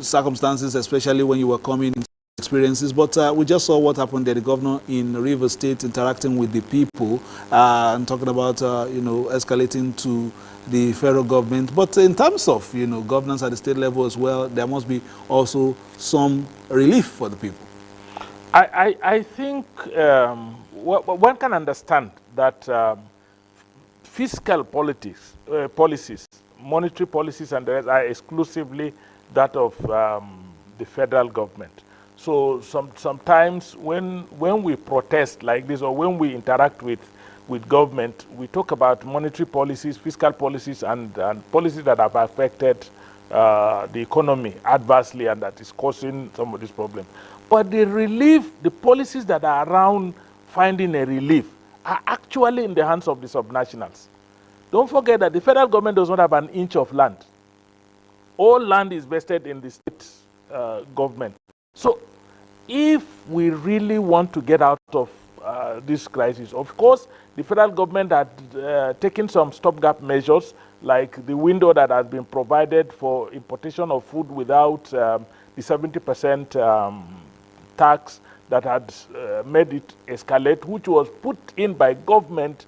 circumstances, especially when you were coming into experiences. But we just saw what happened there. The governor in River State interacting with the people and talking about, escalating to the federal government. But in terms of, governance at the state level as well, there must be also some relief for the people. I think one can understand that fiscal policies, monetary policies and the rest are exclusively that of the federal government. So sometimes when we protest like this or when we interact with government, we talk about monetary policies, fiscal policies, and policies that have affected the economy adversely and that is causing some of this problem. But the relief, the policies that are around finding a relief are actually in the hands of the subnationals. Don't forget that the federal government does not have an inch of land. All land is vested in the state government. So if we really want to get out of this crisis, of course, the federal government had taken some stopgap measures, like the window that has been provided for importation of food without the 70% tax that had made it escalate, which was put in by government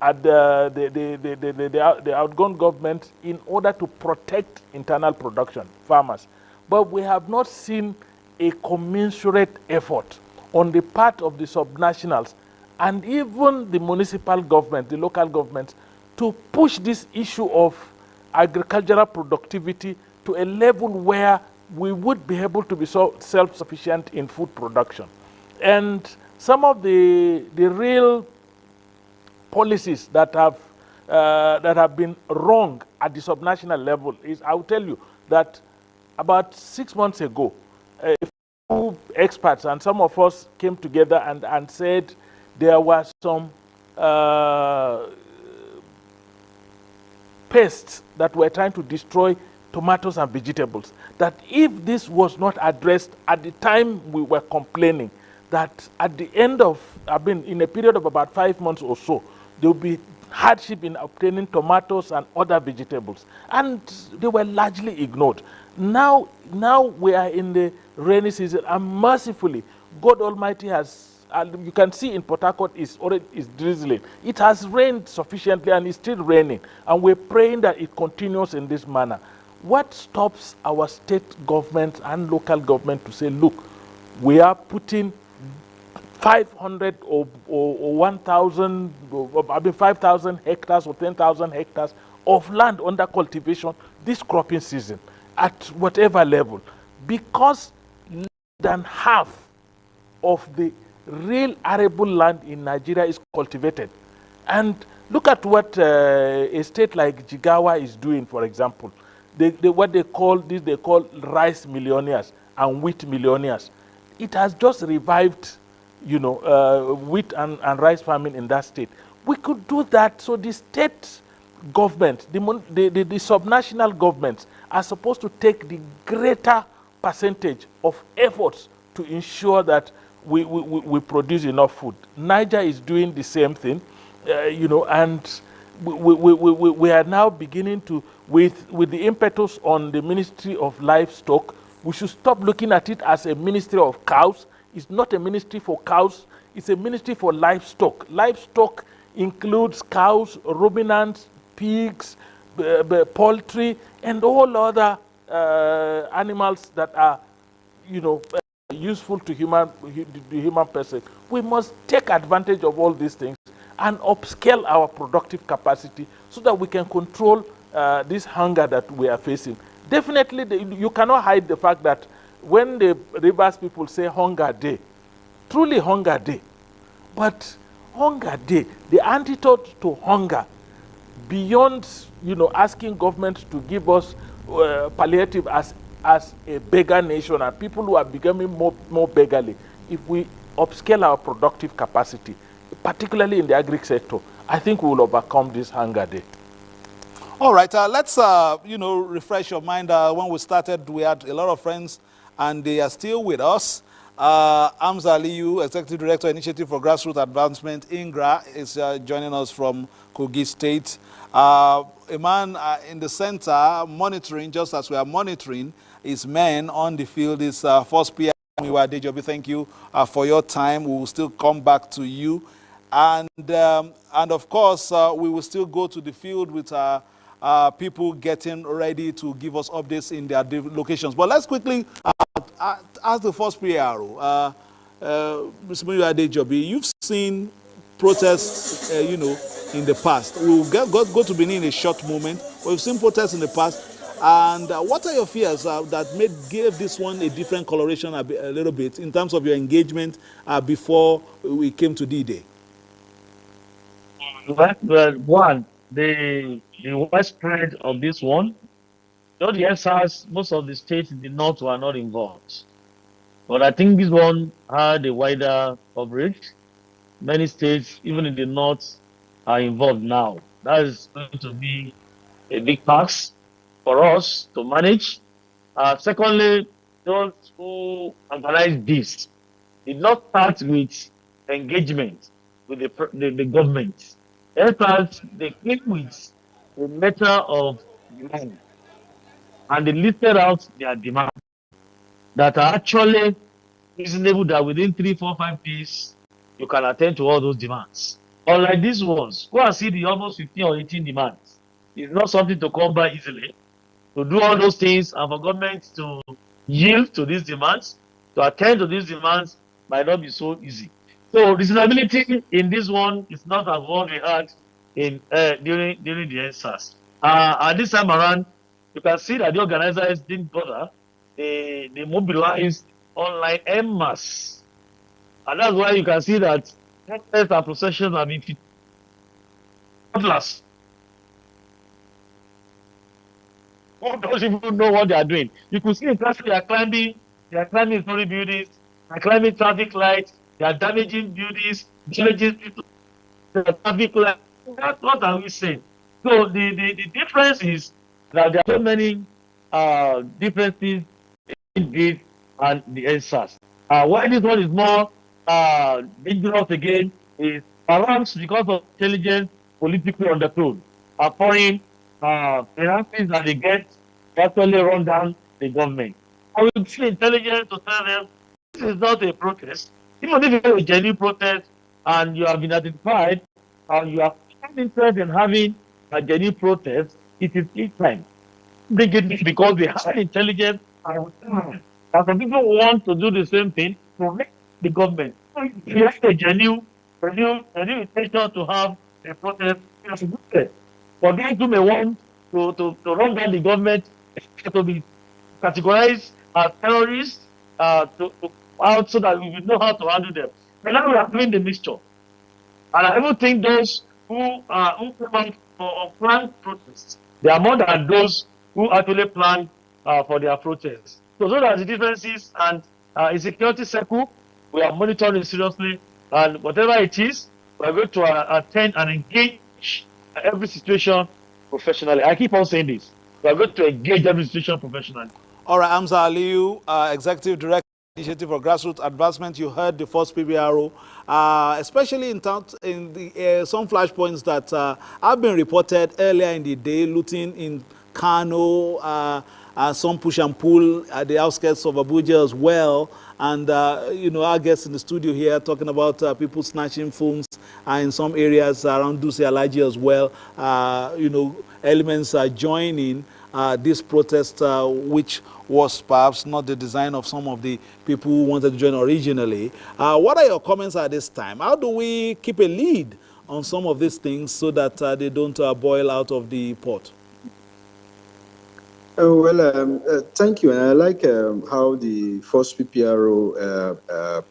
at the outgone government in order to protect internal production, farmers. But we have not seen a commensurate effort on the part of the subnationals and even the municipal government, the local governments, to push this issue of agricultural productivity to a level where we would be able to be self-sufficient in food production. And some of the real policies that have been wrong at the subnational level is, I will tell you that about 6 months ago, a few experts and some of us came together and said there were some pests that were trying to destroy tomatoes and vegetables. That if this was not addressed at the time we were complaining, that at the end of, in a period of about 5 months or so, there will be hardship in obtaining tomatoes and other vegetables. And they were largely ignored. Now we are in the rainy season, and mercifully, God Almighty has, you can see in Port Harcourt is drizzling. It has rained sufficiently and it's still raining. And we're praying that it continues in this manner. What stops our state government and local government to say, look, we are putting 500 or 1,000, 5,000 hectares or 10,000 hectares of land under cultivation this cropping season at whatever level, because less than half of the real arable land in Nigeria is cultivated. And look at what a state like Jigawa is doing, for example. What they call rice millionaires and wheat millionaires. It has just revived, wheat and rice farming in that state. We could do that. So the state government, the subnational governments are supposed to take the greater percentage of efforts to ensure that we produce enough food. Niger is doing the same thing, and we are now beginning to, with the impetus on the Ministry of Livestock, we should stop looking at it as a ministry of cows. It's not a ministry for cows, it's a ministry for livestock. Livestock includes cows, ruminants, pigs, poultry, and all other animals that are, useful to the human person. We must take advantage of all these things and upscale our productive capacity so that we can control this hunger that we are facing. Definitely, you cannot hide the fact that when the Rivers people say hunger day, truly hunger day, but hunger day, the antidote to hunger, beyond asking government to give us palliative as a beggar nation and people who are becoming more beggarly, if we upscale our productive capacity, particularly in the agri sector, I think we will overcome this hunger day. All right, let's refresh your mind. When we started, we had a lot of friends, and they are still with us. Hamza Aliyu, Executive Director, Initiative for Grassroots Advancement, INGRA, is joining us from Kogi State. A man in the center monitoring, just as we are monitoring, his men on the field is First PR Natiowide. Thank you for your time. We will still come back to you. And of course, we will still go to the field with people getting ready to give us updates in their locations. But let's quickly ask the first PRO. Mr. Natiowide, you've seen protests, in the past. We'll go to Benin in a short moment. We've seen protests in the past. And what are your fears that gave this one a different coloration a little bit in terms of your engagement before we came to D-Day? Well, one, the widespread of this one, not the SARS, most of the states in the north were not involved. But I think this one had a wider coverage. Many states, even in the north, are involved now. That is going to be a big task for us to manage. Secondly, those who organize this, did not start with engagement with the government. In fact, they came with a matter of demand, and they listed out their demands that are actually reasonable, that within 3, 4, 5 days you can attend to all those demands. Unlike these ones, go and see the almost 15 or 18 demands. It's not something to come by easily. To do all those things and for government to yield to these demands, to attend to these demands, might not be so easy. So reasonability in this one is not as what we had in during the NSAS. At this time around, you can see that the organizers didn't bother. They mobilized online en masse. And that's why you can see that protests and processions have been toddlers who doesn't even know what they are doing. You could see in class they are climbing story buildings, they are climbing traffic lights, they are damaging buildings, damaging people, the traffic lights. That's what are we saying? So the difference is that there are so many differences in this and the answers. Why this one is more dangerous again is perhaps because of intelligence politically undertone, foreign finances that they get to actually run down the government. I will see intelligence to tell them this is not a protest. Even if it's a genuine protest and you have been identified and you have interest in having a genuine protest, it is each time. Bring it because we have intelligence and some people want to do the same thing to make the government. If you have a genuine intention to have a protest, you should do it. For those who may want to run down the government, to be categorized as terrorists, out so that we will know how to handle them. But now we are doing the mixture. And I even think those who come out for planned protests, they are more than those who actually plan for their protests. So those are the differences, and in security circle, we are monitoring seriously, and whatever it is, we are going to attend and engage every situation professionally. I keep on saying this. We are going to engage every situation professionally. All right, Hamza Aliyu, Executive Director, Initiative for Grassroots Advancement. You heard the first PBRO, especially in the some flashpoints that have been reported earlier in the day, looting in Kano, some push and pull at the outskirts of Abuja as well. And, you know, our guests in the studio here talking about people snatching phones in some areas around Duse Alaji as well. You know, elements are joining this protest, which was perhaps not the design of some of the people who wanted to join originally. What are your comments at this time? How do we keep a lead on some of these things so that they don't boil out of the pot? Thank you. And I like how the first PPRO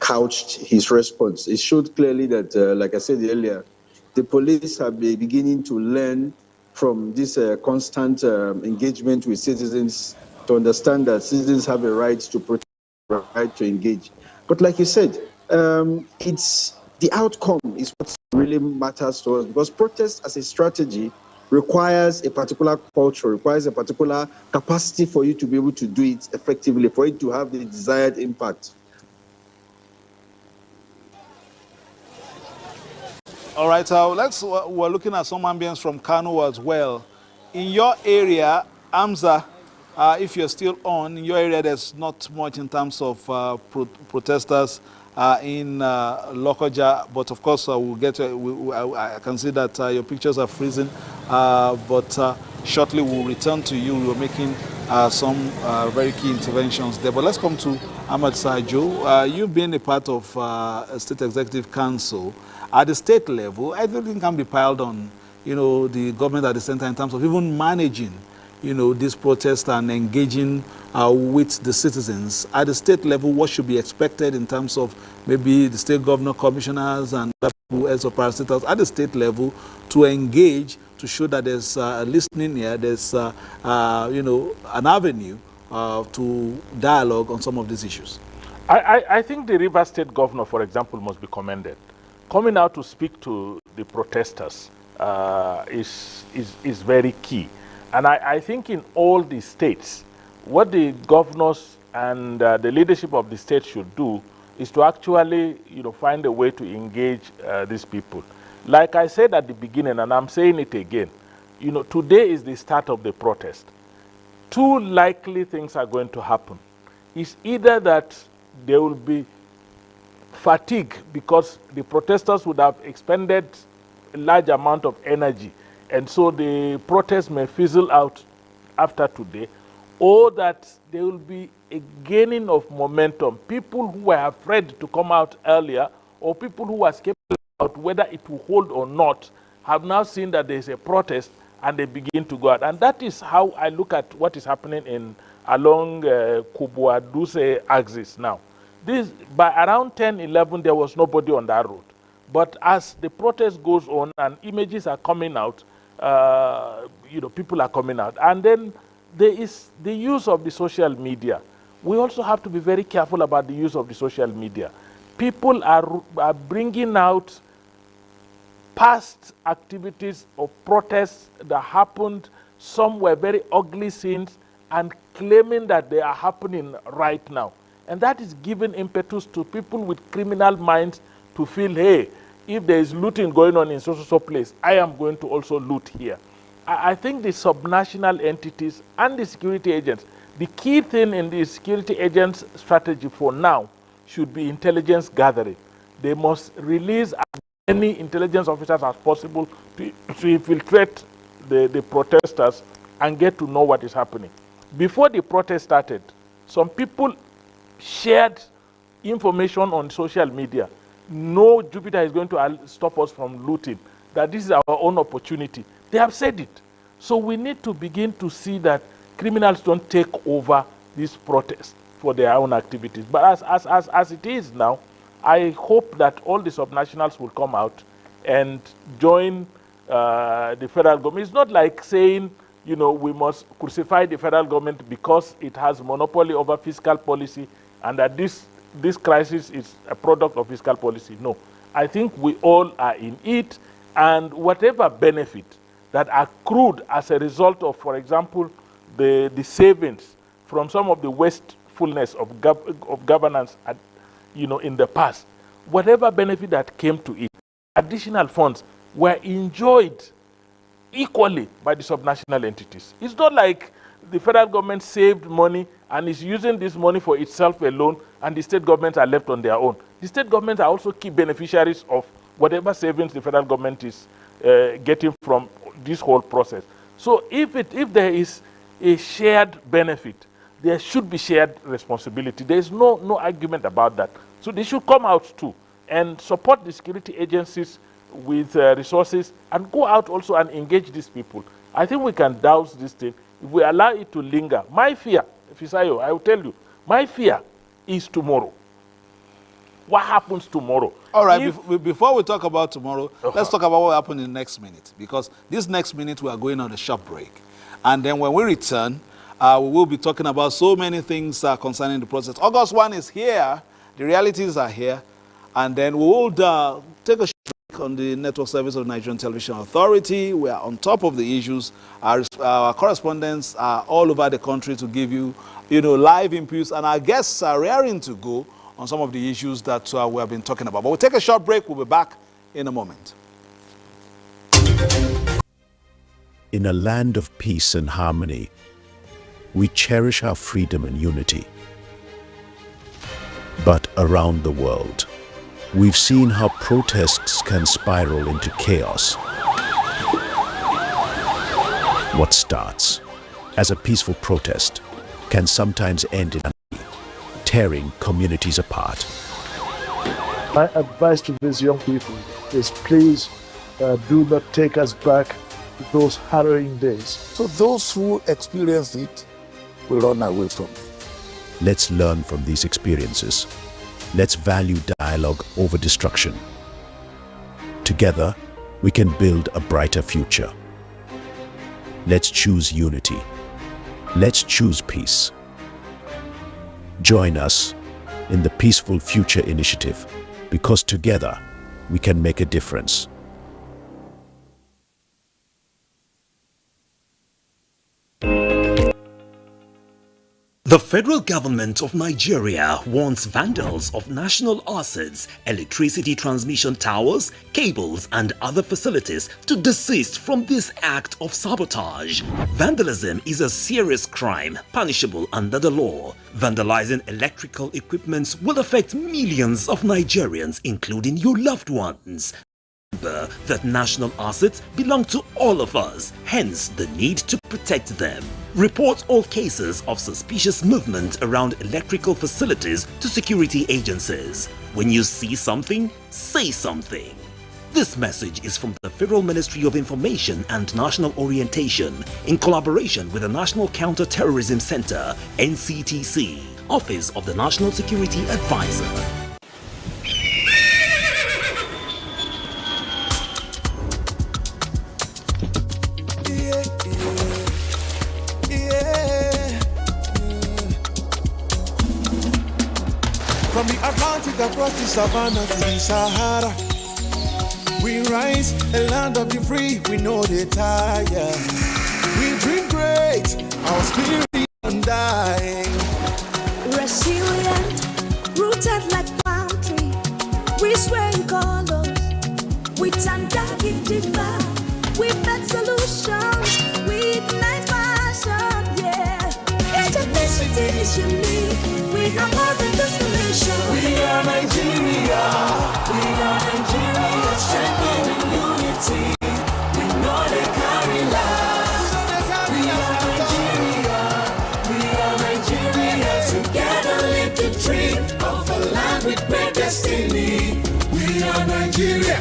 couched his response. It showed clearly that, like I said earlier, the police have been beginning to learn from this constant engagement with citizens to understand that citizens have a right to protest, a right to engage. But like you said, it's the outcome is what really matters to us, because protest as a strategy requires a particular culture, requires a particular capacity for you to be able to do it effectively, for it to have the desired impact. All right, we're looking at some ambience from Kano as well. In your area, Hamza, if you're still on, in your area there's not much in terms of protesters in Lokoja, but of course we'll get to, I can see that your pictures are freezing, but shortly we'll return to you. We're making some very key interventions there. But let's come to Ahmad Sajo. You've been a part of a State Executive Council. At the state level, everything can be piled on, you know, the government at the center in terms of even managing, you know, this protest and engaging with the citizens. At the state level, what should be expected in terms of maybe the state governor, commissioners, and people else of parastatals at the state level to engage, to show that there's listening here, there's, you know, an avenue to dialogue on some of these issues? I think the River State governor, for example, must be commended. Coming out to speak to the protesters is very key. And I think in all the states, what the governors and the leadership of the state should do is to actually, find a way to engage these people. Like I said at the beginning, and I'm saying it again, today is the start of the protest. Two likely things are going to happen. It's either that there will be fatigue because the protesters would have expended a large amount of energy, and so the protest may fizzle out after today, or that there will be a gaining of momentum. People who were afraid to come out earlier, or people who were skeptical about whether it will hold or not, have now seen that there is a protest and they begin to go out. And that is how I look at what is happening along Kubwa-Duse axis now. By around 10, 11, there was nobody on that road. But as the protest goes on and images are coming out, people are coming out. And then there is the use of the social media. We also have to be very careful about the use of the social media. People are bringing out past activities of protests that happened. Some were very ugly scenes, and claiming that they are happening right now. And that is giving impetus to people with criminal minds to feel, hey, if there is looting going on in so place, I am going to also loot here. I think the subnational entities and the security agents, the key thing in the security agents' strategy for now should be intelligence gathering. They must release as many intelligence officers as possible to infiltrate the protesters and get to know what is happening. Before the protest started, some people shared information on social media. No Jupiter is going to stop us from looting, that this is our own opportunity. They have said it. So we need to begin to see that criminals don't take over this protest for their own activities. But as it is now, I hope that all the subnationals will come out and join the federal government. It's not like saying, we must crucify the federal government because it has monopoly over fiscal policy and that this crisis is a product of fiscal policy. No, I think we all are in it, and whatever benefit that accrued as a result of, for example, the savings from some of the wastefulness of governance in the past, whatever benefit that came to it, additional funds were enjoyed equally by the subnational entities. It's not like the federal government saved money and is using this money for itself alone, and the state governments are left on their own. The state governments are also key beneficiaries of whatever savings the federal government is getting from this whole process. So if there is a shared benefit, there should be shared responsibility. There is no argument about that. So they should come out too and support the security agencies with resources and go out also and engage these people. I think we can douse this thing if we allow it to linger. My fear, Fisayo, I will tell you, my fear is tomorrow. What happens tomorrow? All right, before we talk about tomorrow, let's talk about what happened in the next minute, because this next minute we are going on a short break. And then when we return, we will be talking about so many things concerning the process. August 1 is here, the realities are here, and then we will take a short break on the network service of Nigerian Television Authority. We are on top of the issues. Our correspondents are all over the country to give you, live inputs, and our guests are raring to go on some of the issues that we have been talking about. But we'll take a short break. We'll be back in a moment. In a land of peace and harmony, we cherish our freedom and unity. But around the world, we've seen how protests can spiral into chaos. What starts as a peaceful protest can sometimes end in anarchy, tearing communities apart. My advice to these young people is please do not take us back to those harrowing days. So those who experience it will run away from it. Let's learn from these experiences. Let's value dialogue over destruction. Together, we can build a brighter future. Let's choose unity. Let's choose peace. Join us in the Peaceful Future Initiative, because together we can make a difference. The federal government of Nigeria warns vandals of national assets, electricity transmission towers, cables and other facilities to desist from this act of sabotage. Vandalism is a serious crime punishable under the law. Vandalizing electrical equipment will affect millions of Nigerians, including your loved ones. Remember that national assets belong to all of us, hence the need to protect them. Report all cases of suspicious movement around electrical facilities to security agencies. When you see something, say something. This message is from the Federal Ministry of Information and National Orientation in collaboration with the National Counter-Terrorism Center, NCTC, Office of the National Security Advisor. From the Atlantic across the savannah to the Sahara, we rise, a land of the free, we know they tire. We dream great, our spirit is undying. Resilient, rooted like palm tree, we sway in colors, with undoubted demand. We make solutions, we ignite passion, yeah. Each ethnicity is unique, we are more than just a nation. We are Nigeria, strengthening unity. We know they carry lives. We are Nigeria, together live the dream of a land with great destiny. We are Nigeria.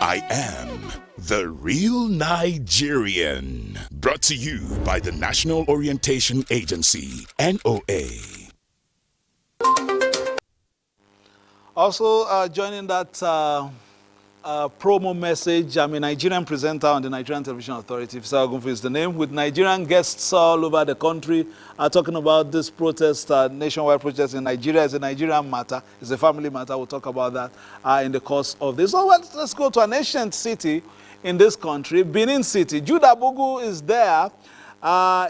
I am the real Nigerian. Brought to you by the National Orientation Agency, NOA. Also joining that promo message, I'm a Nigerian presenter on the Nigerian Television Authority. Mr. Ogun is the name, with Nigerian guests all over the country talking about this protest, nationwide protest in Nigeria. It's a Nigerian matter. It's a family matter. We'll talk about that in the course of this. So let's go to an ancient city in this country, Benin City. Jude Abugu is there.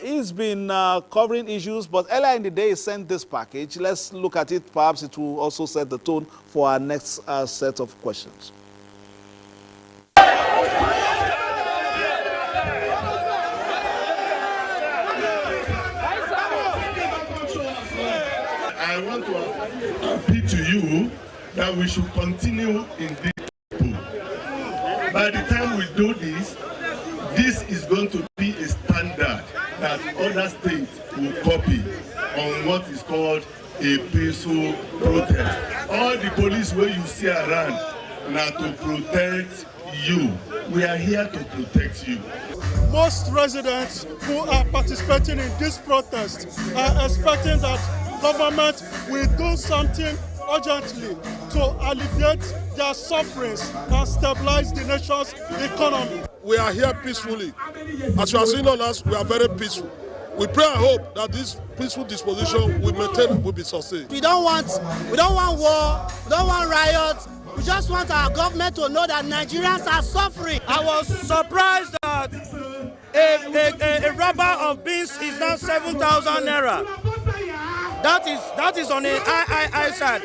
He's been covering issues, but earlier in the day he sent this package. Let's look at it. Perhaps it will also set the tone for our next set of questions. I want to appeal to you that we should continue in this tempo. By the time we do this, this is going to be a standard that other states will copy on what is called a peaceful protest. All the police where you see around now to protect you. We are here to protect you. Most residents who are participating in this protest are expecting that government will do something urgently to alleviate their sufferings and stabilize the nation's economy. We are here peacefully. As you are seeing on us, we are very peaceful. We pray and hope that this peaceful disposition will maintain, will be sustained. We don't want war, we don't want riots. We just want our government to know that Nigerians are suffering. I was surprised that a rubber of beans is now 7,000 naira. That is on the high side.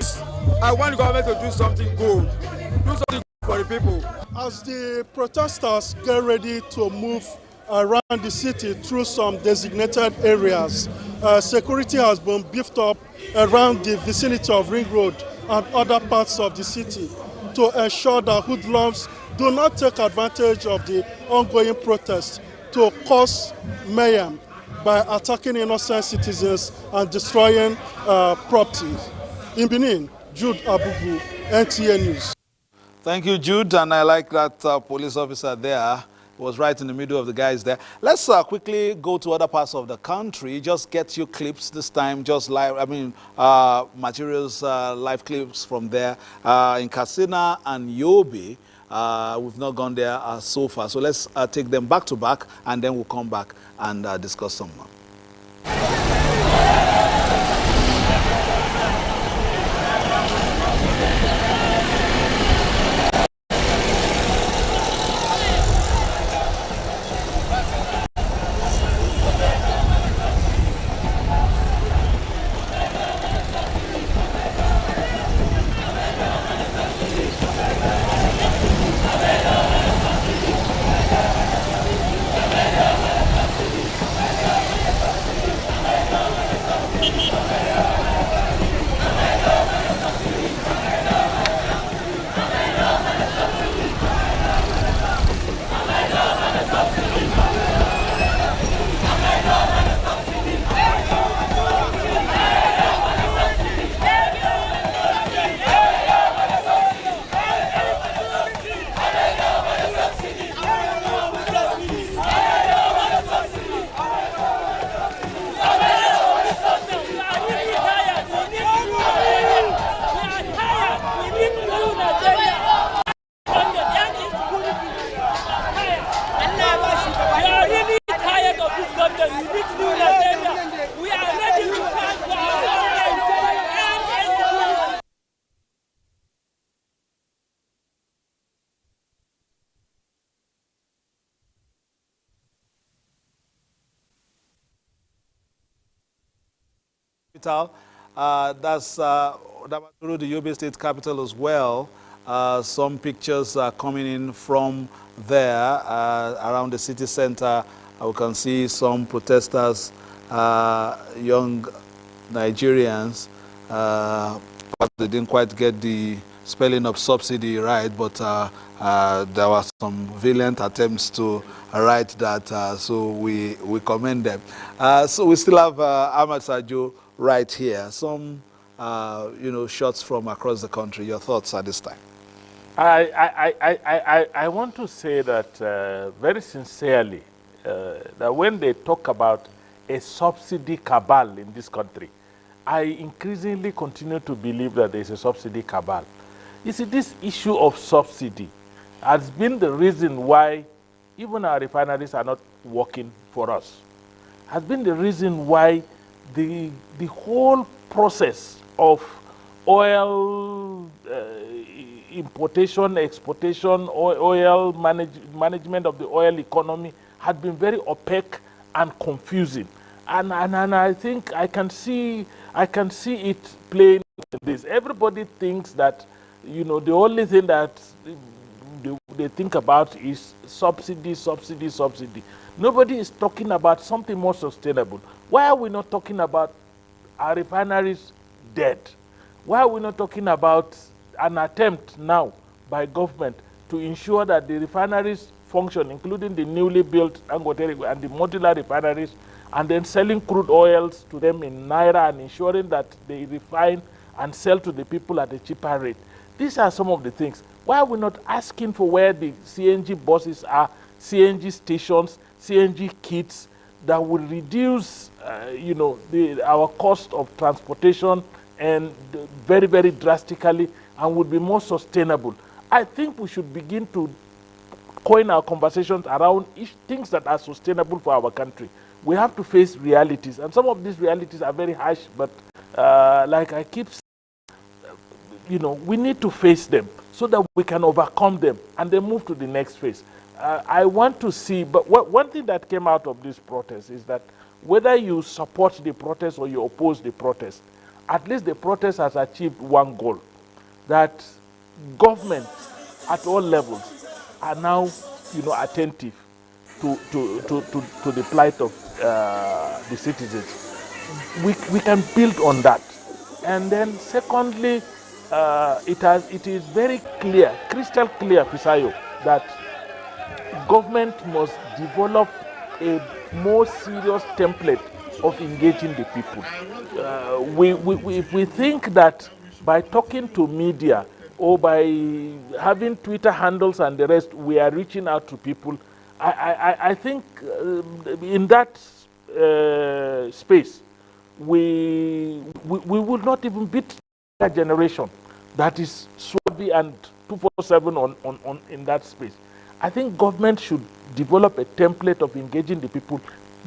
I want the government to do something good. Do something good for the people. As the protesters get ready to move around the city through some designated areas, security has been beefed up around the vicinity of Ring Road and other parts of the city to ensure that hoodlums do not take advantage of the ongoing protests to cause mayhem by attacking innocent citizens and destroying property. In Benin, Jude Abugu, NTA News. Thank you, Jude, and I like that police officer there was right in the middle of the guys there. Let's quickly go to other parts of the country. Just get you clips this time, just live, materials, live clips from there. In Katsina and Yobe, we've not gone there so far. So let's take them back to back, and then we'll come back and discuss some more. capital. That's Damaturu, the Yobe State capital as well. Some pictures are coming in from there around the city center. We can see some protesters, young Nigerians. They didn't quite get the spelling of subsidy right, but there were some valiant attempts to write that, so we commend them. So we still have Ahmad Sajo right here. Some shots from across the country. Your thoughts at this time? I want to say that very sincerely, that when they talk about a subsidy cabal in this country, I increasingly continue to believe that there is a subsidy cabal. You see, this issue of subsidy has been the reason why even our refineries are not working for us. Has been the reason why the whole process of oil importation, exportation, oil management of the oil economy had been very opaque and confusing. And I think I can see it playing in this. Everybody thinks that, the only thing that they think about is subsidy, subsidy, subsidy. Nobody is talking about something more sustainable. Why are we not talking about our refineries dead? Why are we not talking about an attempt now by government to ensure that the refineries function, including the newly built Dangote and the modular refineries, and then selling crude oils to them in Naira and ensuring that they refine and sell to the people at a cheaper rate? These are some of the things. Why are we not asking for where the CNG buses are, CNG stations, CNG kits that will reduce, our cost of transportation and very, very drastically and would be more sustainable? I think we should begin to coin our conversations around things that are sustainable for our country. We have to face realities, and some of these realities are very harsh, but like I keep saying, we need to face them so that we can overcome them and then move to the next phase. I want to see, but one thing that came out of this protest is that whether you support the protest or you oppose the protest, at least the protest has achieved one goal, that government at all levels are now, attentive to the plight of the citizens. We can build on that. And then secondly, it is very clear, crystal clear, Fisayo, that government must develop a more serious template of engaging the people. If we think that by talking to media or by having Twitter handles and the rest, we are reaching out to people, I think in that space, we will not even beat that generation that is swarthy and 247 in that space. I think government should develop a template of engaging the people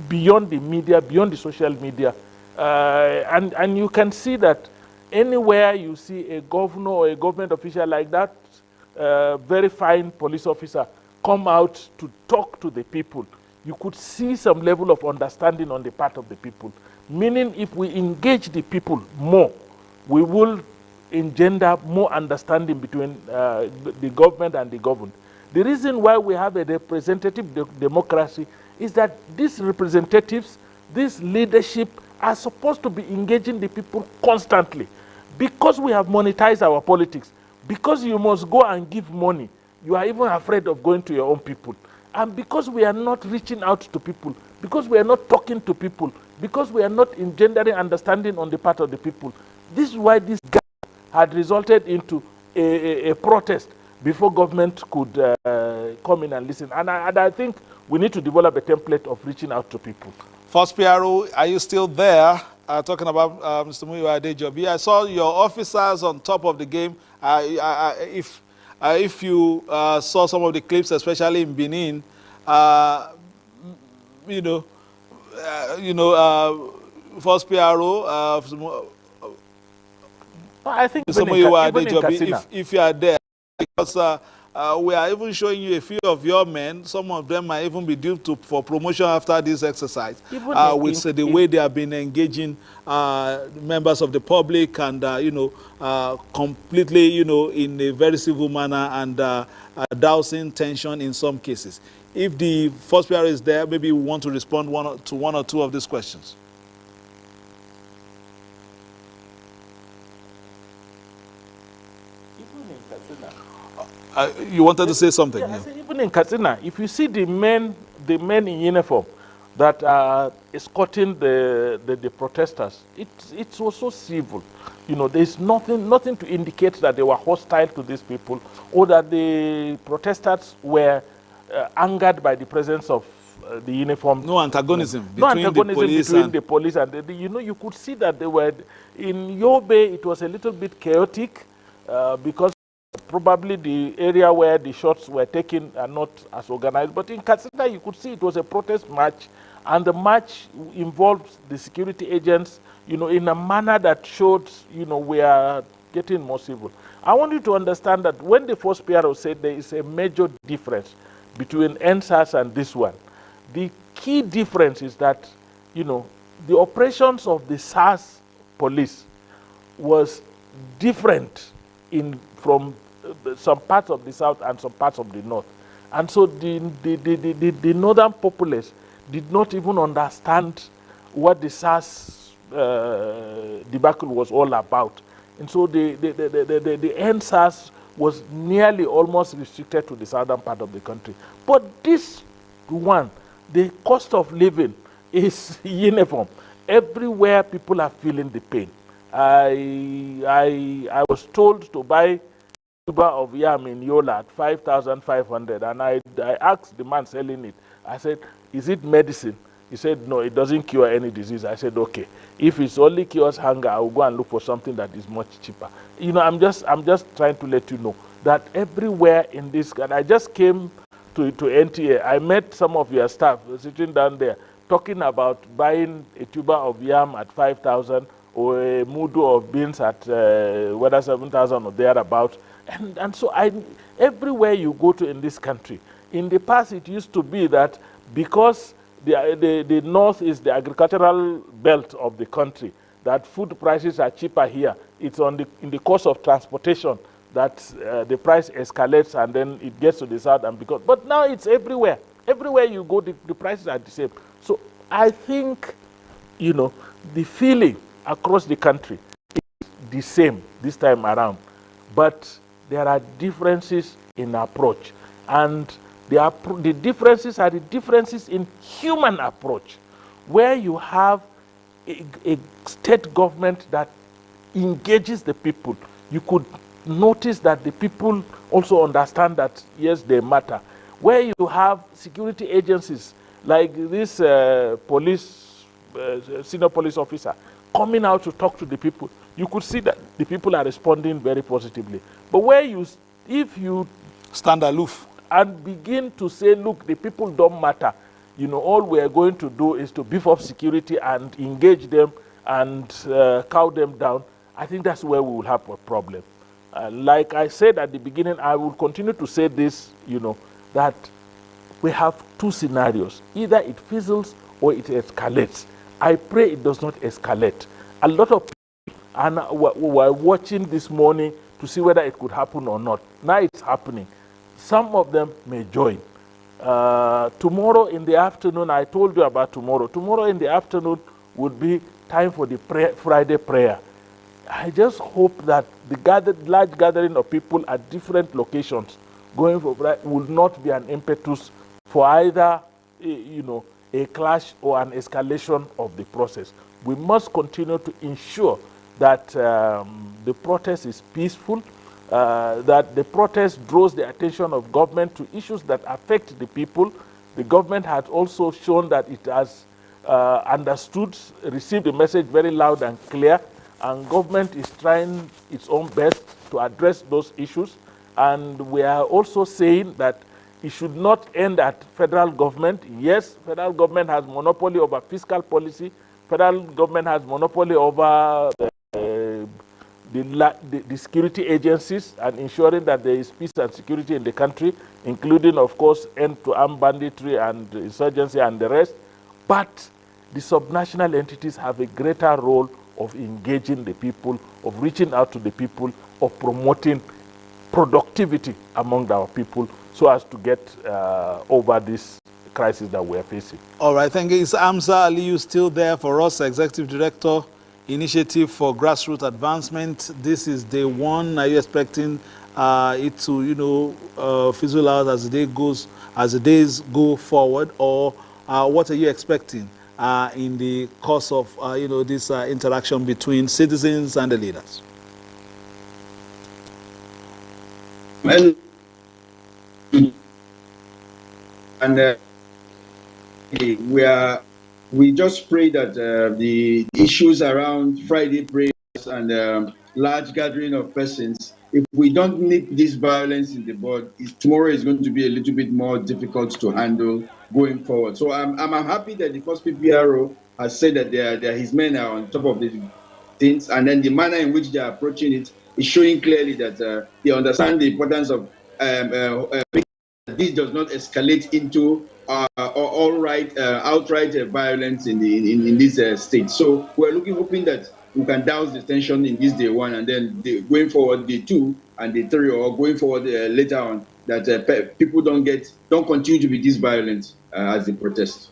beyond the media, beyond the social media. And you can see that anywhere you see a governor or a government official like that, very fine police officer, come out to talk to the people, you could see some level of understanding on the part of the people. Meaning if we engage the people more, we will engender more understanding between the government and the governed. The reason why we have a representative democracy is that these representatives, this leadership, are supposed to be engaging the people constantly. Because we have monetized our politics, because you must go and give money, you are even afraid of going to your own people. And because we are not reaching out to people, because we are not talking to people, because we are not engendering understanding on the part of the people, this is why this gap had resulted into a protest before government could come in and listen. And I think we need to develop a template of reaching out to people. First PRO, are you still there? Talking about Mr. Muyiwa Adejobi. I saw your officers on top of the game. If you saw some of the clips, especially in Benin, First PRO, I think Mr. Muyiwa Adejobi, if you are there, because we are even showing you a few of your men. Some of them might even be due for promotion after this exercise. With the way they have been engaging members of the public and, completely, in a very civil manner and dousing tension in some cases. If the first PR is there, maybe we want to respond to one or two of these questions. You wanted to say something? Yeah, yeah. Even in Katsina, if you see the men in uniform that are escorting the protesters, it was so civil. There's nothing to indicate that they were hostile to these people or that the protesters were angered by the presence of the uniform. No antagonism between the police and you could see that they were in Yobe. It was a little bit chaotic because probably the area where the shots were taken are not as organized. But in Katsina, you could see it was a protest march, and the march involved the security agents, in a manner that showed, we are getting more civil. I want you to understand that when the first PRO said there is a major difference between NSAS and this one, the key difference is that, the operations of the SARS police was different from some parts of the south and some parts of the north. And so the northern populace did not even understand what the SARS debacle was all about. And so the NSAS was nearly almost restricted to the southern part of the country. But this one, the cost of living is uniform. Everywhere people are feeling the pain. I was told to buy tuber of yam in Yola at 5,500, and I asked the man selling it. I said, "Is it medicine?" He said, "No, it doesn't cure any disease." I said, "Okay, if it only cures hunger, I will go and look for something that is much cheaper." I'm just trying to let you know that everywhere in this, and I just came to NTA. I met some of your staff sitting down there talking about buying a tuber of yam at 5,000 or a mudu of beans at whether 7,000 or thereabout. And so everywhere you go to in this country, in the past it used to be that because the north is the agricultural belt of the country, that food prices are cheaper here. It's in the course of transportation that the price escalates and then it gets to the south. But now it's everywhere. Everywhere you go, the prices are the same. So I think, the feeling across the country is the same this time around. But there are differences in approach. And the differences are the differences in human approach, where you have a state government that engages the people. You could notice that the people also understand that, yes, they matter. Where you have security agencies like this senior police officer coming out to talk to the people, you could see that the people are responding very positively. But if you stand aloof and begin to say, look, the people don't matter, all we are going to do is to beef up security and engage them and cow them down, I think that's where we will have a problem. Like I said at the beginning, I will continue to say this, that we have two scenarios. Either it fizzles or it escalates. I pray it does not escalate. A lot of people were watching this morning to see whether it could happen or not. Now it's happening. Some of them may join. Tomorrow in the afternoon, I told you about tomorrow. Tomorrow in the afternoon would be time for the Friday prayer. I just hope that the large gathering of people at different locations going for prayer will not be an impetus for either, a clash or an escalation of the process. We must continue to ensure that the protest is peaceful, that the protest draws the attention of government to issues that affect the people. The government has also shown that it has understood, received the message very loud and clear, and government is trying its own best to address those issues. And we are also saying that it should not end at federal government. Yes, federal government has monopoly over fiscal policy. Federal government has monopoly over the security agencies and ensuring that there is peace and security in the country, including, of course, end to armed banditry and insurgency and the rest. But the subnational entities have a greater role of engaging the people, of reaching out to the people, of promoting productivity among our people so as to get over this crisis that we are facing. All right, thank you. Is Amza Aliyu still there for us, Executive Director, Initiative for Grassroots Advancement? This is day one. Are you expecting it to, fizzle out as the days go forward, or what are you expecting in the course of this interaction between citizens and the leaders? Well, and we just pray that the issues around Friday prayers and large gathering of persons, if we don't nip this violence in the bud, tomorrow is going to be a little bit more difficult to handle going forward. So I'm happy that the first PPRO has said that his men are on top of the things, and then the manner in which they are approaching it is showing clearly that they understand the importance of this does not escalate into outright violence in this state. So we're hoping that we can douse the tension in this day one, and then going forward day two and day three, or going forward later on, that people don't continue to be this violent as they protest.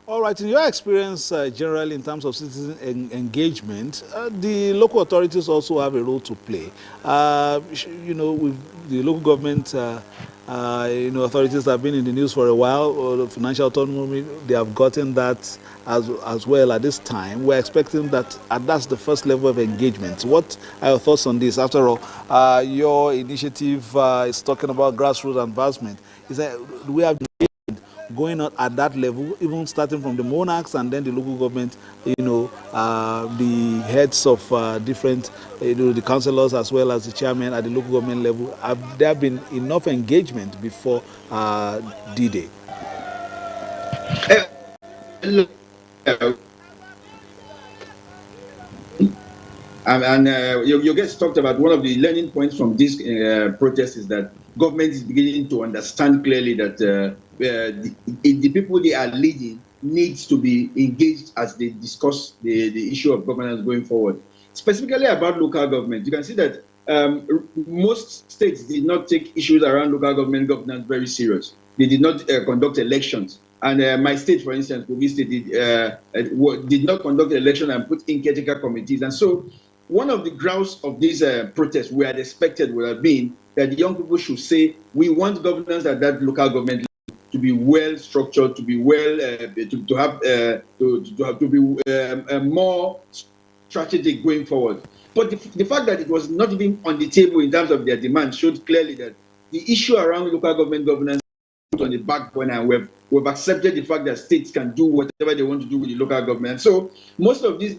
All right, in your experience generally in terms of citizen engagement, the local authorities also have a role to play. With the local government authorities have been in the news for a while, or the financial autonomy, they have gotten that as well at this time. We're expecting that that's the first level of engagement. What are your thoughts on this? After all, your initiative is talking about grassroots advancement. Is that we have going on at that level, even starting from the monarchs and then the local government, the heads of different, the councillors as well as the chairman at the local government level? Have there been enough engagement before D-Day? You guys talked about one of the learning points from this protest is that government is beginning to understand clearly that the people they are leading needs to be engaged as they discuss the issue of governance going forward. Specifically about local government, you can see that most states did not take issues around local government governance very serious. They did not conduct elections. And my state, for instance, Kogi State, did not conduct election and put in caretaker committees. And so one of the grounds of these protests we had expected would have been that the young people should say, we want governance at that local government to be well structured, to be well, to be more strategic going forward. But the fact that it was not even on the table in terms of their demand showed clearly that the issue around local government governance on the back burner, and we've accepted the fact that states can do whatever they want to do with the local government. So most of this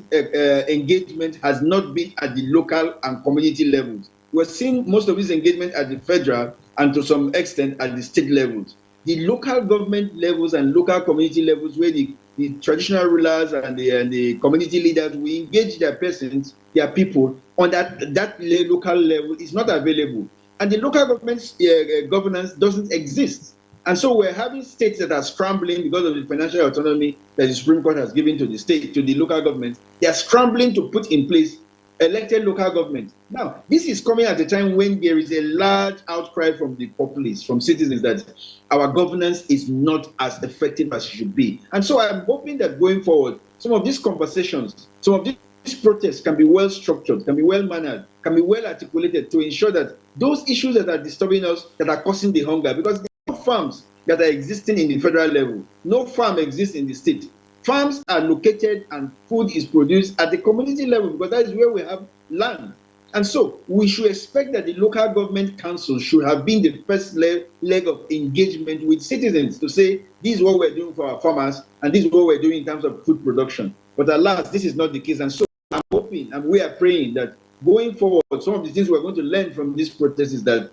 engagement has not been at the local and community levels. We're seeing most of this engagement at the federal and to some extent at the state levels. The local government levels and local community levels, where the traditional rulers and the community leaders will engage their persons, their people on that local level, is not available. And the local government governance doesn't exist. And so we're having states that are scrambling because of the financial autonomy that the Supreme Court has given to the state, to the local government. They are scrambling to put in place elected local government. Now, this is coming at a time when there is a large outcry from the populace, from citizens, that our governance is not as effective as it should be. And so I'm hoping that going forward, some of these conversations, some of these protests can be well structured, can be well mannered, can be well articulated to ensure that those issues that are disturbing us, that are causing the hunger, because there are no farms that are existing in the federal level, no farm exists in the state. Farms are located and food is produced at the community level, because that is where we have land. And so we should expect that the local government council should have been the first leg of engagement with citizens to say, this is what we're doing for our farmers, and this is what we're doing in terms of food production. But alas, this is not the case. And so I'm hoping, and we are praying that going forward, some of the things we're going to learn from this protest is that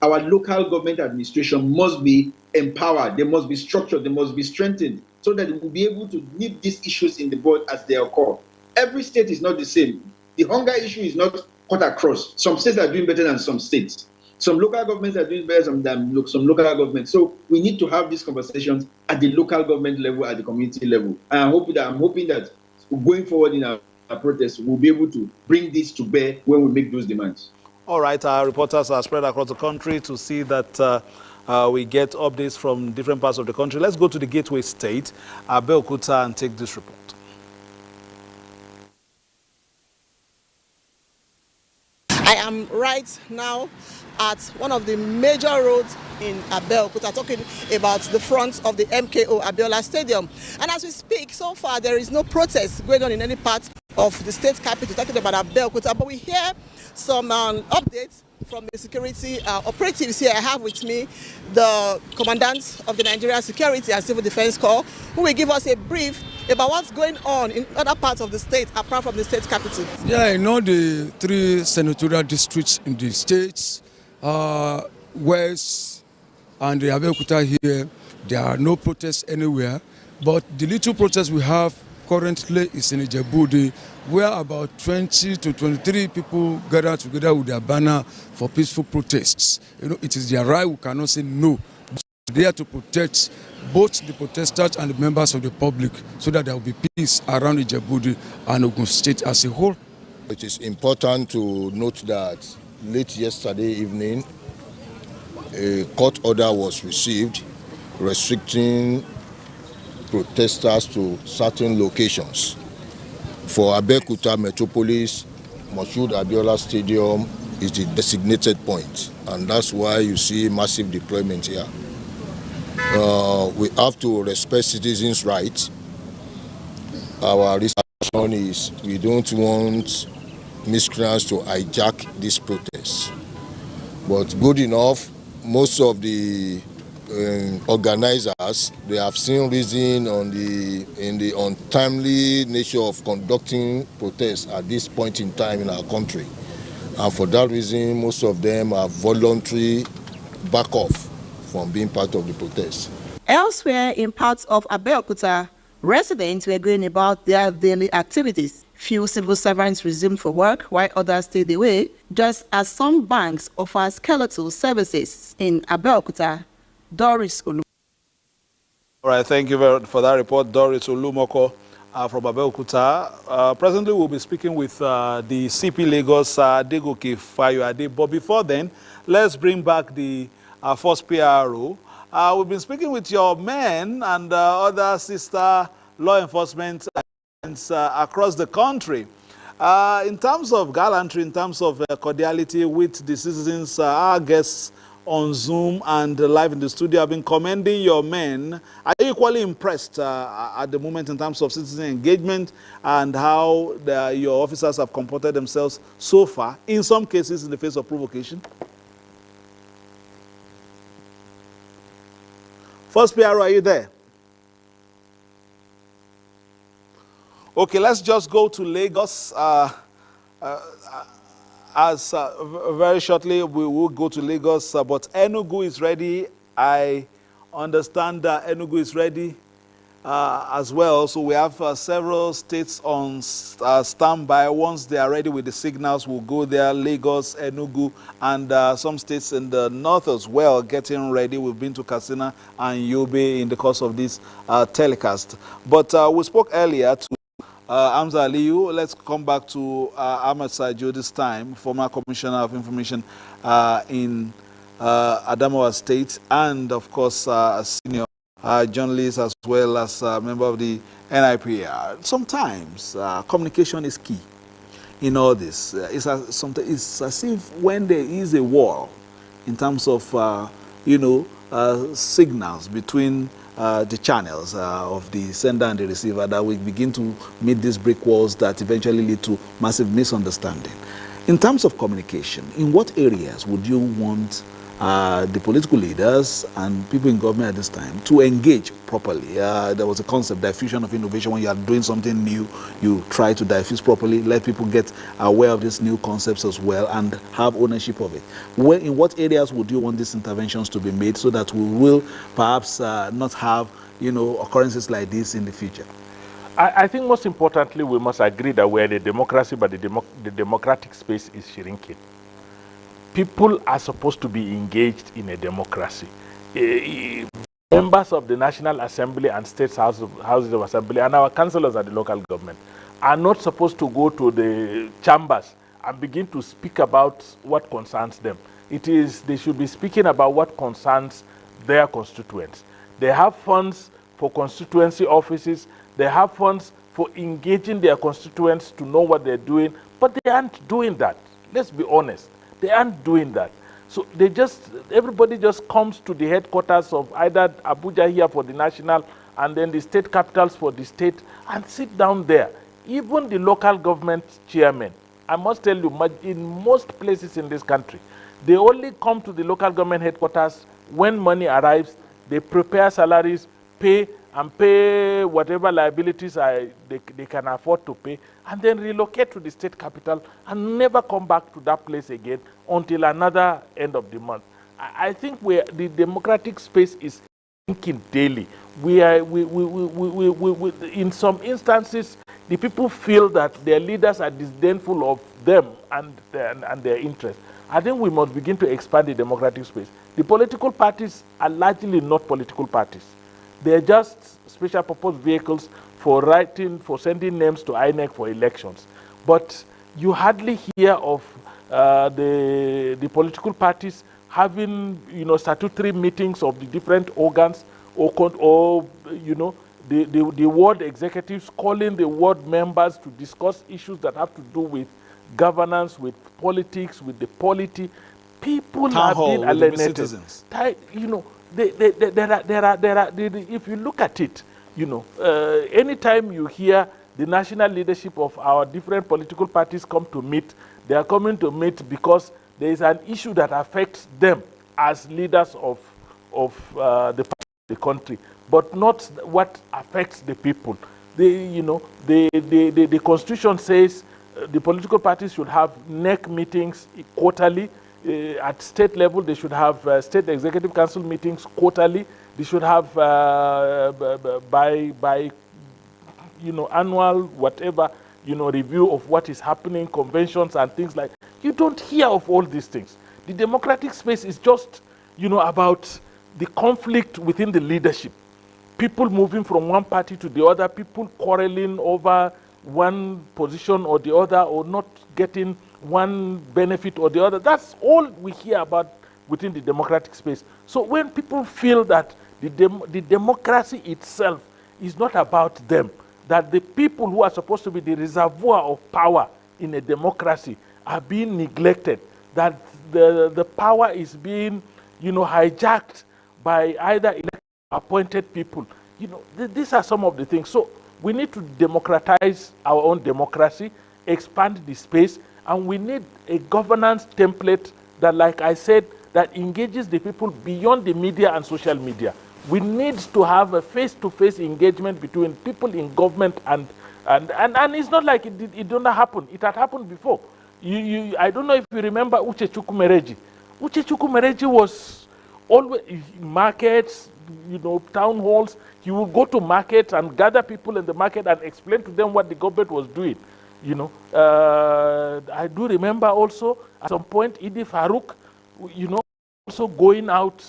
our local government administration must be empowered, they must be structured, they must be strengthened, so that we will be able to nip these issues in the bud as they occur. Every state is not the same. The hunger issue is not cut across. Some states are doing better than some states. Some local governments are doing better than some local governments. So we need to have these conversations at the local government level, at the community level. And I'm hoping that going forward in our protests, we'll be able to bring this to bear when we make those demands. All right, our reporters are spread across the country to see that we get updates from different parts of the country. Let's go to the gateway state, Abeokuta, and take this report. I am right now at one of the major roads in Abeokuta, talking about the front of the MKO Abiola Stadium. And as we speak, so far there is no protest going on in any part of the state capital, talking about Abeokuta, but we hear some updates from the security operatives here. I have with me the commandant of the Nigerian Security and Civil Defense Corps, who will give us a brief about what's going on in other parts of the state, apart from the state capital. Yeah, I know the 3 senatorial districts in the states, West and the Abeokuta here, there are no protests anywhere, but the little protests we have currently is in Ijebu, where about 20 to 23 people gather together with their banner for peaceful protests. You know, it is their right, we cannot say no. They are to protect both the protesters and the members of the public so that there will be peace around Ijebu and Ogun State as a whole. It is important to note that late yesterday evening, a court order was received restricting protesters to certain locations. For Abeokuta Metropolis, Moshood Abiola Stadium is the designated point, and that's why you see massive deployment here. We have to respect citizens' rights. Our reason is we don't want miscreants to hijack this protest. But good enough, most of the organizers, they have seen reason in the untimely nature of conducting protests at this point in time in our country. And for that reason, most of them are voluntary back off from being part of the protest. Elsewhere in parts of Abeokuta, residents were going about their daily activities. Few civil servants resumed for work while others stayed away, just as some banks offer skeletal services in Abeokuta. Doris Olu. All right, thank you for that report, Doris Olumoko from Abeokuta. Presently, we'll be speaking with the CP Lagos, Degoke Fayoade. But before then, let's bring back the first PRO. We've been speaking with your men and other sister law enforcement across the country. In terms of gallantry, in terms of cordiality with the citizens, our guests on Zoom and live in the studio have been commending your men. Are you equally impressed at the moment in terms of citizen engagement and how your officers have comported themselves so far, in some cases in the face of provocation? First PRO, are you there? Okay, let's just go to Lagos. Very shortly, we will go to Lagos, but Enugu is ready. I understand that Enugu is ready as well. So we have several states on standby. Once they are ready with the signals, we'll go there. Lagos, Enugu, and some states in the north as well getting ready. We've been to Katsina and Yobe in the course of this telecast. But we spoke earlier to Hamza Aliyu. Let's come back to Ahmed Sajo this time, former Commissioner of Information in Adamawa State, and of course a senior journalist as well as a member of the NIPR. Sometimes communication is key in all this. It's as if when there is a wall in terms of signals between the channels of the sender and the receiver, that we begin to meet these brick walls that eventually lead to massive misunderstanding. In terms of communication, in what areas would you want the political leaders and people in government at this time to engage properly? There was a concept, diffusion of innovation. When you are doing something new, you try to diffuse properly, let people get aware of these new concepts as well and have ownership of it. In what areas would you want these interventions to be made so that we will perhaps not have occurrences like this in the future? I think most importantly, we must agree that we're in a democracy, but the democratic space is shrinking. People are supposed to be engaged in a democracy. Members of the National Assembly and State Houses of Assembly and our councillors at the local government are not supposed to go to the chambers and begin to speak about what concerns them. They should be speaking about what concerns their constituents. They have funds for constituency offices. They have funds for engaging their constituents to know what they're doing, but they aren't doing that. Let's be honest. They aren't doing that. So everybody just comes to the headquarters of either Abuja here for the national and then the state capitals for the state and sit down there. Even the local government chairmen, I must tell you, in most places in this country, they only come to the local government headquarters when money arrives. They prepare salaries, pay whatever liabilities they can afford to pay, and then relocate to the state capital and never come back to that place again until another end of the month. I think the democratic space is thinking daily. In some instances, the people feel that their leaders are disdainful of them and their interests. I think we must begin to expand the democratic space. The political parties are largely not political parties. They're just special purpose vehicles for sending names to INEC for elections. But you hardly hear of the political parties having, statutory meetings of the different organs, or the ward executives calling the ward members to discuss issues that have to do with governance, with politics, with the polity. People have been alienated. If you look at it, anytime you hear the national leadership of our different political parties come to meet, they are coming to meet because there is an issue that affects them as leaders of the country, but not what affects the people. The Constitution says the political parties should have NEC meetings quarterly. At state level, they should have state executive council meetings quarterly. They should have by annual whatever review of what is happening, conventions and things like. You don't hear of all these things. The democratic space is just about the conflict within the leadership. People moving from one party to the other, people quarreling over one position or the other, or not getting one benefit or the other. That's all we hear about within the democratic space. So when people feel that the democracy itself is not about them, that the people who are supposed to be the reservoir of power in a democracy are being neglected, that the power is being hijacked by either elected or appointed people, these are some of the things. So we need to democratize our own democracy, expand the space, and we need a governance template that, like I said, that engages the people beyond the media and social media. We need to have a face-to-face engagement between people in government and it's not like it didn't happen. It had happened before. I don't know if you remember Uche Chukwumereji. Uche Chukwumereji was always in markets, town halls. He would go to markets and gather people in the market and explain to them what the government was doing. I do remember also at some point Idi Farouk, also going out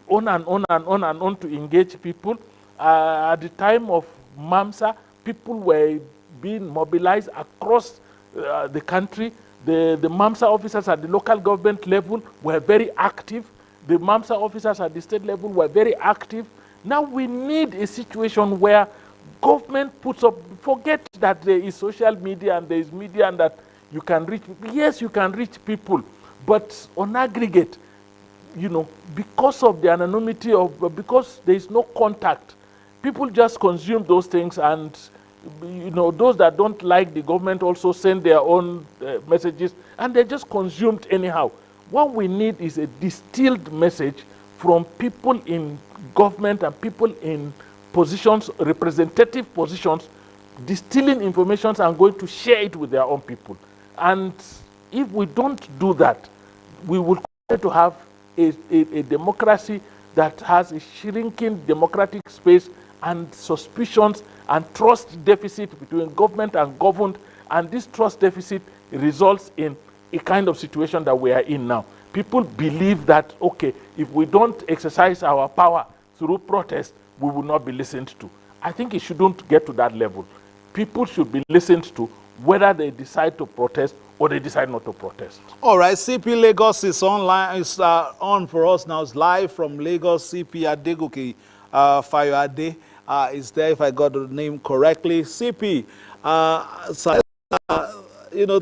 on and on to engage people. At the time of MAMSA, people were being mobilized across the country. The MAMSA officers at the local government level were very active. The MAMSA officers at the state level were very active. Now we need a situation where government puts up, forget that there is social media and there is media and that you can reach people. Yes, you can reach people, but on aggregate, because of the anonymity because there is no contact, people just consume those things, and those that don't like the government also send their own messages, and they're just consumed anyhow. What we need is a distilled message from people in government and people in positions, representative positions, distilling information and going to share it with their own people. And if we don't do that, we will continue to have a democracy that has a shrinking democratic space and suspicions and trust deficit between government and governed, and this trust deficit results in a kind of situation that we are in now. People believe that, okay, if we don't exercise our power through protest, we will not be listened to. I think it shouldn't get to that level. People should be listened to whether they decide to protest or they decide not to protest. All right, CP Lagos is online. It's on for us now. It's live from Lagos. CP Adegoke Fayoade is there, if I got the name correctly. CP,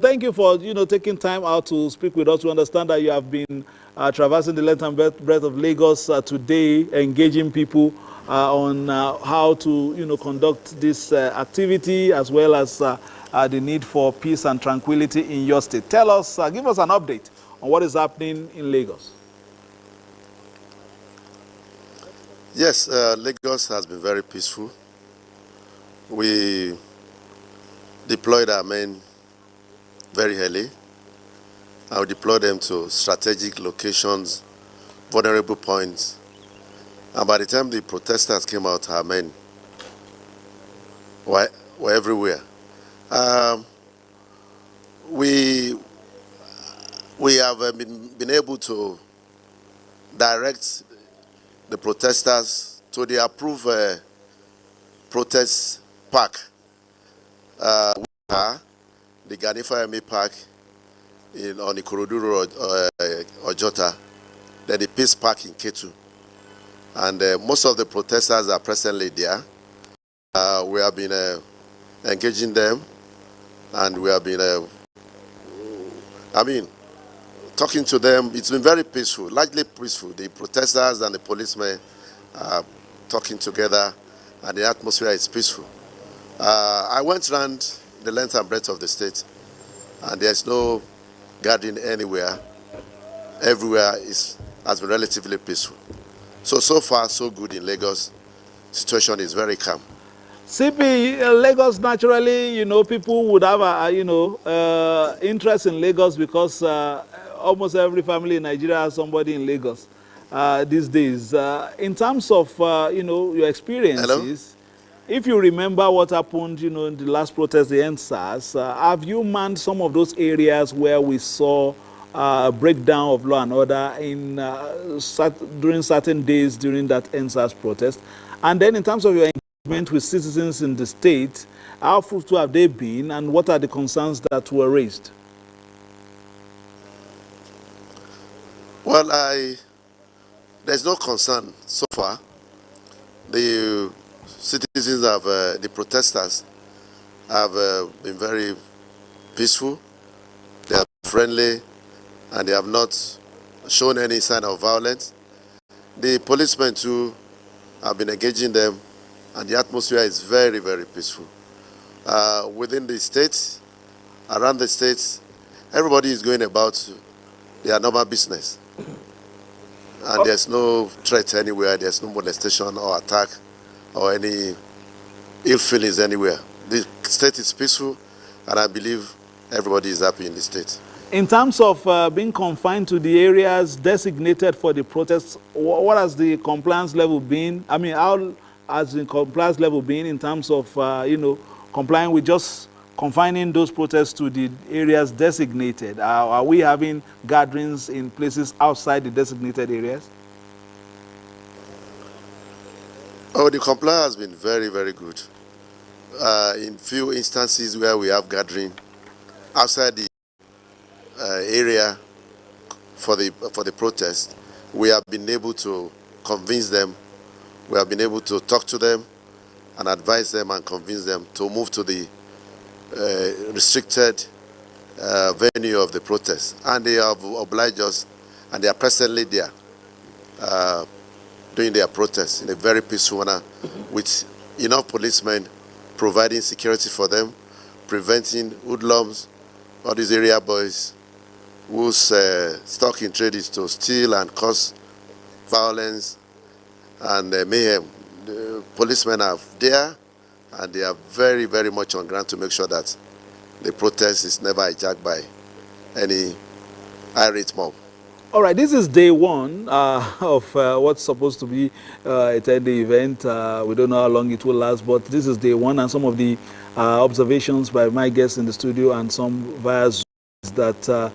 thank you for taking time out to speak with us. We understand that you have been traversing the length and breadth of Lagos today, engaging people on how to conduct this activity, as well as the need for peace and tranquility in your state. Tell us, give us an update on what is happening in Lagos. Yes, Lagos has been very peaceful. We deployed our men very early. I will deploy them to strategic locations, vulnerable points. And by the time the protesters came out, our men were everywhere. We have been able to direct the protesters to the approved protest park. The Ganifa Emi Park on the Ikorodu Road, Ojota, then the Peace Park in Ketu. And most of the protesters are presently there. We have been engaging them, and we have been, talking to them. It's been very peaceful, largely peaceful. The protesters and the policemen are talking together, and the atmosphere is peaceful. I went around the length and breadth of the state, and there's no gathering anywhere. Everywhere has been relatively peaceful. So far, so good in Lagos. Situation is very calm. CP, Lagos, naturally, people would have interest in Lagos because almost every family in Nigeria has somebody in Lagos these days. In terms of, your experiences, Hello? If you remember what happened, in the last protest, the NSAS, have you manned some of those areas where we saw a breakdown of law and order during certain days during that NSAS protest? And then in terms of your engagement with citizens in the state, how fruitful have they been, and what are the concerns that were raised? Well, there's no concern so far. The citizens have, the protesters have been very peaceful. They are friendly, and they have not shown any sign of violence. The policemen too have been engaging them, and the atmosphere is very, very peaceful. Within the states, around the states, everybody is going about their normal business. And there's no threat anywhere, there's no molestation or attack or any ill feelings anywhere. The state is peaceful, and I believe everybody is happy in the state. In terms of being confined to the areas designated for the protests, what has the compliance level been? I mean, how has the compliance level been in terms of, complying with just confining those protests to the areas designated? Are we having gatherings in places outside the designated areas? Oh, the compliance has been very, very good. In few instances where we have gathering outside the area for the protest, we have been able to convince them. We have been able to talk to them and advise them and convince them to move to the restricted venue of the protest, and they have obliged us, and they are presently there doing their protest in a very peaceful manner, with enough policemen providing security for them, preventing hoodlums, all these area boys whose stock in trade is to steal and cause violence and mayhem. The policemen are there, and they are very, very much on ground to make sure that the protest is never hijacked by any irate mob. All right, this is day one of what's supposed to be a 10-day event. We don't know how long it will last, but this is day one, and some of the observations by my guests in the studio and some via Zoom is that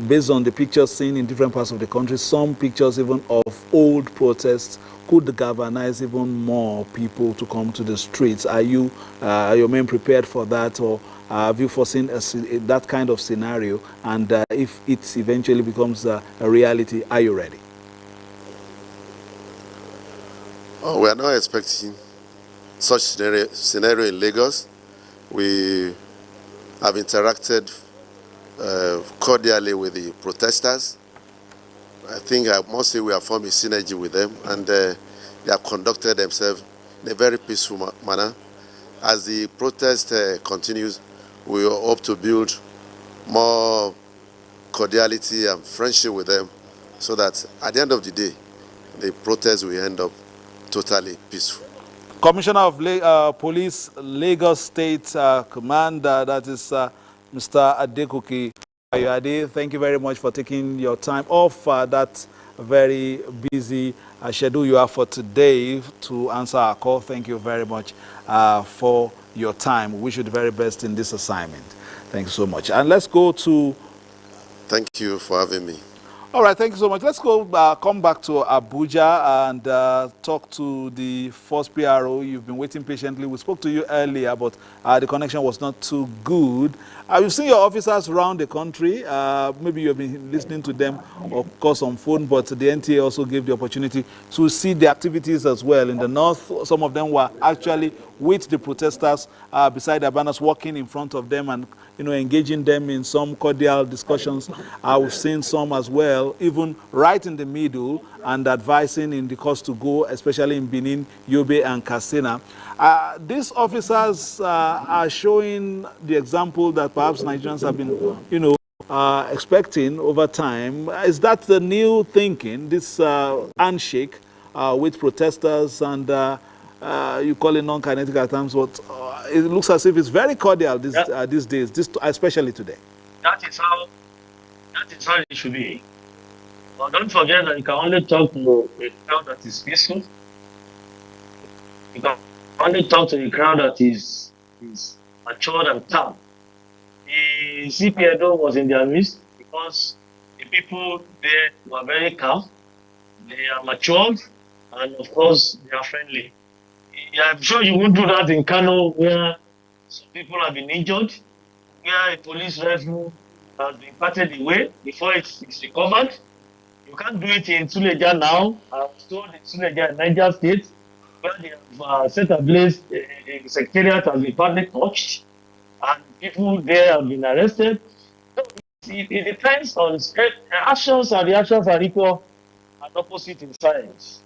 based on the pictures seen in different parts of the country, some pictures even of old protests could galvanize even more people to come to the streets. Are your men prepared for that, or have you foreseen that kind of scenario? And if it eventually becomes a reality, are you ready? Oh, we are not expecting such scenario in Lagos. We have interacted cordially with the protesters. I think I must say we have formed a synergy with them, and they have conducted themselves in a very peaceful manner. As the protest continues, we hope to build more cordiality and friendship with them, so that at the end of the day, the protest will end up totally peaceful. Commissioner of Police, Lagos State Command, that is Mr. Adekoki Ayode. Thank you very much for taking your time off that very busy schedule you have for today to answer our call. Thank you very much for your time. We wish you the very best in this assignment. Thank you so much. And let's go to... Thank you for having me. All right, thank you so much. Let's go come back to Abuja and talk to the first PRO. You've been waiting patiently. We spoke to you earlier, but the connection was not too good. You've seen your officers around the country. Maybe you've been listening to them, of course, on phone, but the NTA also gave the opportunity to see the activities as well. In the north, some of them were actually with the protesters beside their banners, walking in front of them and engaging them in some cordial discussions. We've seen some as well, even right in the middle, and advising in the course to go, especially in Benin, Yobe, and Katsina. These officers are showing the example that perhaps Nigerians have been, expecting over time. Is that the new thinking, this handshake with protesters and you call it non-kinetic at times, but it looks as if it's very cordial these days, especially today. That is how it should be. But don't forget that you can only talk to a crowd that is peaceful. You can only talk to a crowd that is matured and calm. The CPNO was in their midst because the people there were very calm. They are matured, and of course, they are friendly. I'm sure you won't do that in Kano, where some people have been injured, where a police rifle has been parted away before it's recovered. You can't do it in Suleja now. I was told in Suleja, in Niger State, where they have set ablaze a secretariat has been partly touched, and people there have been arrested. So it depends on actions, and the actions are equal and opposite in science.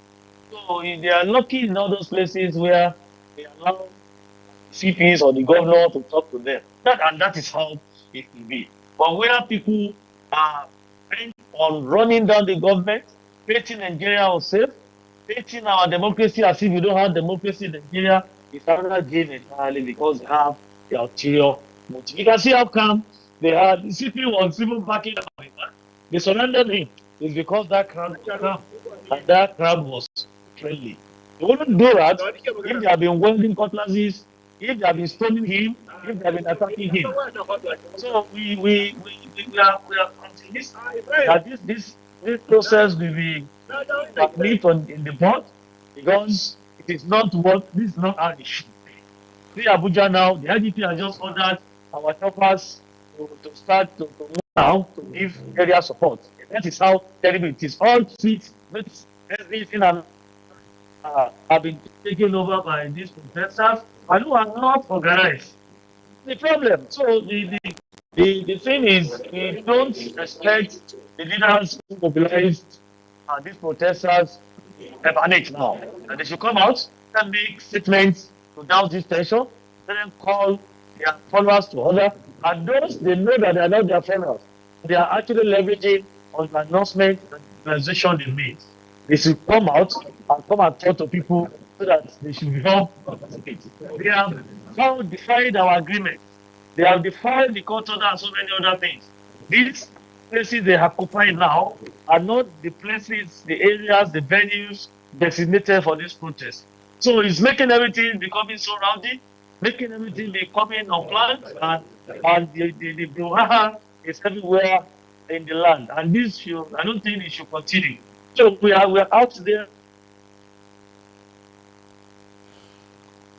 So if they are lucky in all those places where they allow CPs or the governor to talk to them, that is how it will be. But where people are bent on running down the government, painting Nigeria unsafe, painting our democracy as if we don't have democracy in Nigeria, is another game entirely because they have the ulterior motive. You can see how come they had the CP was even backing up. They surrendered him. It's because that crowd was calm, and that crowd was friendly. They wouldn't do that if they have been wielding cutlasses, if they have been stoning him, if they have been attacking him. So we are optimistic that this process will be complete in the board, because it is not this is not our issue. See Abuja now, the IGP has just ordered our choppers to start to move now to give area support. That is how terrible it is. All streets, everything have been taken over by these protesters, and who are not organized. The problem. So the thing is, we don't expect the leaders who mobilized these protesters emanate now. And they should come out and make statements to douse this tension, then call their followers to order. And those they know that they are not their followers, they are actually leveraging on the announcement and the organization they made. They should come out and come and talk to people so that they should be helped participate. They have now defied our agreement. They have defied the court order and so many other things. This places they occupy now are not the places, the areas, the venues designated for this protest. So it's making everything becoming so rowdy, making everything becoming unplanned, and the brouhaha is everywhere in the land. And this should, I don't think it should continue. So we're out there.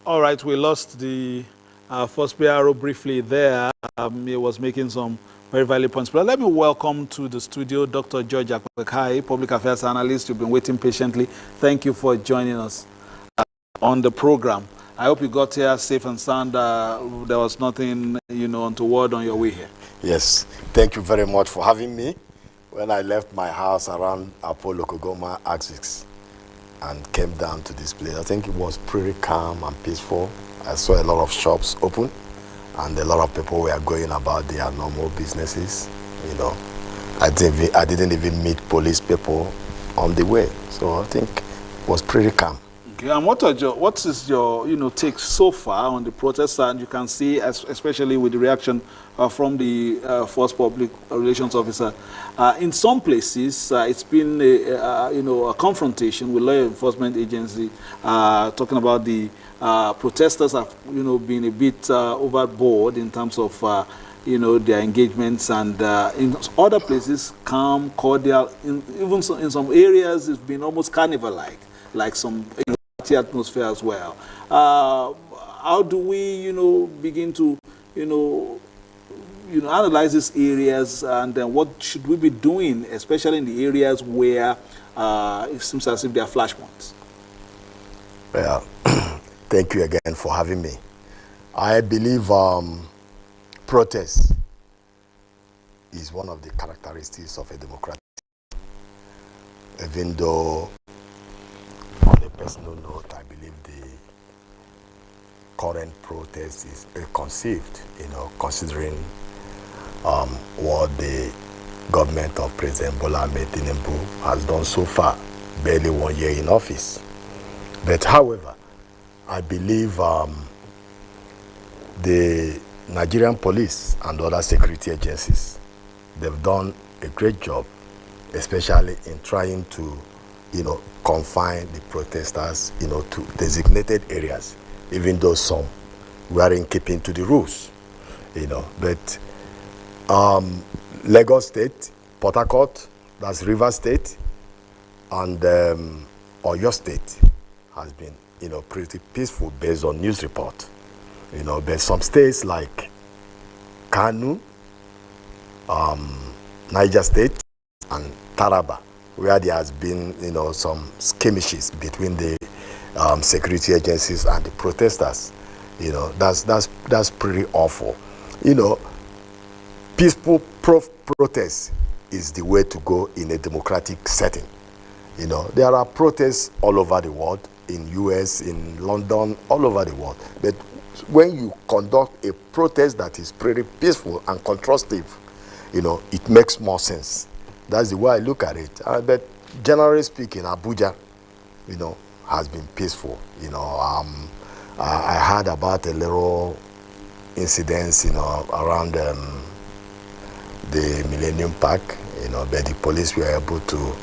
All right, we lost the first PRO briefly there. He was making some very valid points. But let me welcome to the studio Dr. George Akwekai, Public Affairs Analyst. You've been waiting patiently. Thank you for joining us on the program. I hope you got here safe and sound. There was nothing, untoward on your way here. Yes, thank you very much for having me. When I left my house around Apollo Kogoma axis and came down to this place, I think it was pretty calm and peaceful. I saw a lot of shops open and a lot of people were going about their normal businesses. I didn't even meet police people on the way, so I think it was pretty calm. Okay, and what is your take so far on the protest? And you can see, especially with the reaction from the first public relations officer, in some places it's been a confrontation with law enforcement agency, talking about the protesters have been a bit overboard in terms of their engagements, and in other places calm, cordial. Even in some areas it's been almost carnival-like some atmosphere as well. How do we, begin to, analyze these areas, and then what should we be doing, especially in the areas where it seems as if there are flashpoints? Well, thank you again for having me. I believe protest is one of the characteristics of a democratic, even though on a personal note, I believe the current protest is ill-conceived, considering what the government of President Bola Ahmed Tinubu has done so far, barely 1 year in office. But however, I believe the Nigerian police and other security agencies, they've done a great job, especially in trying to confine the protesters, to designated areas, even though some weren't keeping to the rules, But Lagos State, Port Harcourt, that's Rivers State, and Oyo State has been, pretty peaceful based on news report. But some states like Kano, Niger State, and Taraba, where there has been, some skirmishes between the security agencies and the protesters, that's pretty awful. Peaceful protest is the way to go in a democratic setting. There are protests all over the world, in US, in London, all over the world. But when you conduct a protest that is pretty peaceful and constructive, it makes more sense. That's the way I look at it. But generally speaking, Abuja, has been peaceful. I heard about a little incidents, around the Millennium Park, but the police were able to,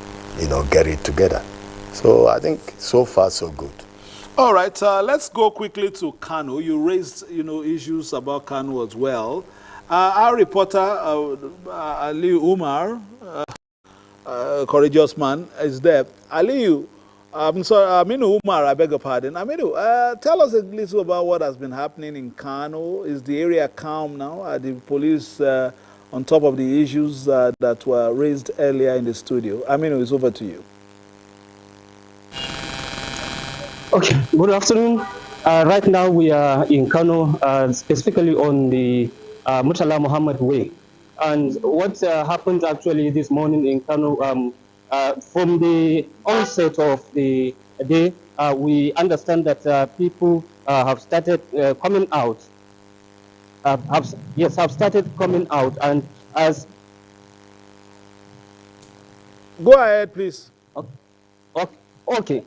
get it together. So I think so far so good. All right, let's go quickly to Kano. You raised, issues about Kano as well. Our reporter, Ali Umar, courageous man, is there. Ali, I'm sorry, Aminu Umar, I beg your pardon. Aminu, tell us a little about what has been happening in Kano. Is the area calm now? Are the police on top of the issues that were raised earlier in the studio? Aminu, it's over to you. Okay, good afternoon. Right now we are in Kano, specifically on the Murtala Muhammad Way. And what happened actually this morning in Kano, from the onset of the day, we understand that people have started coming out. Have started coming out, and as go ahead, please. Okay.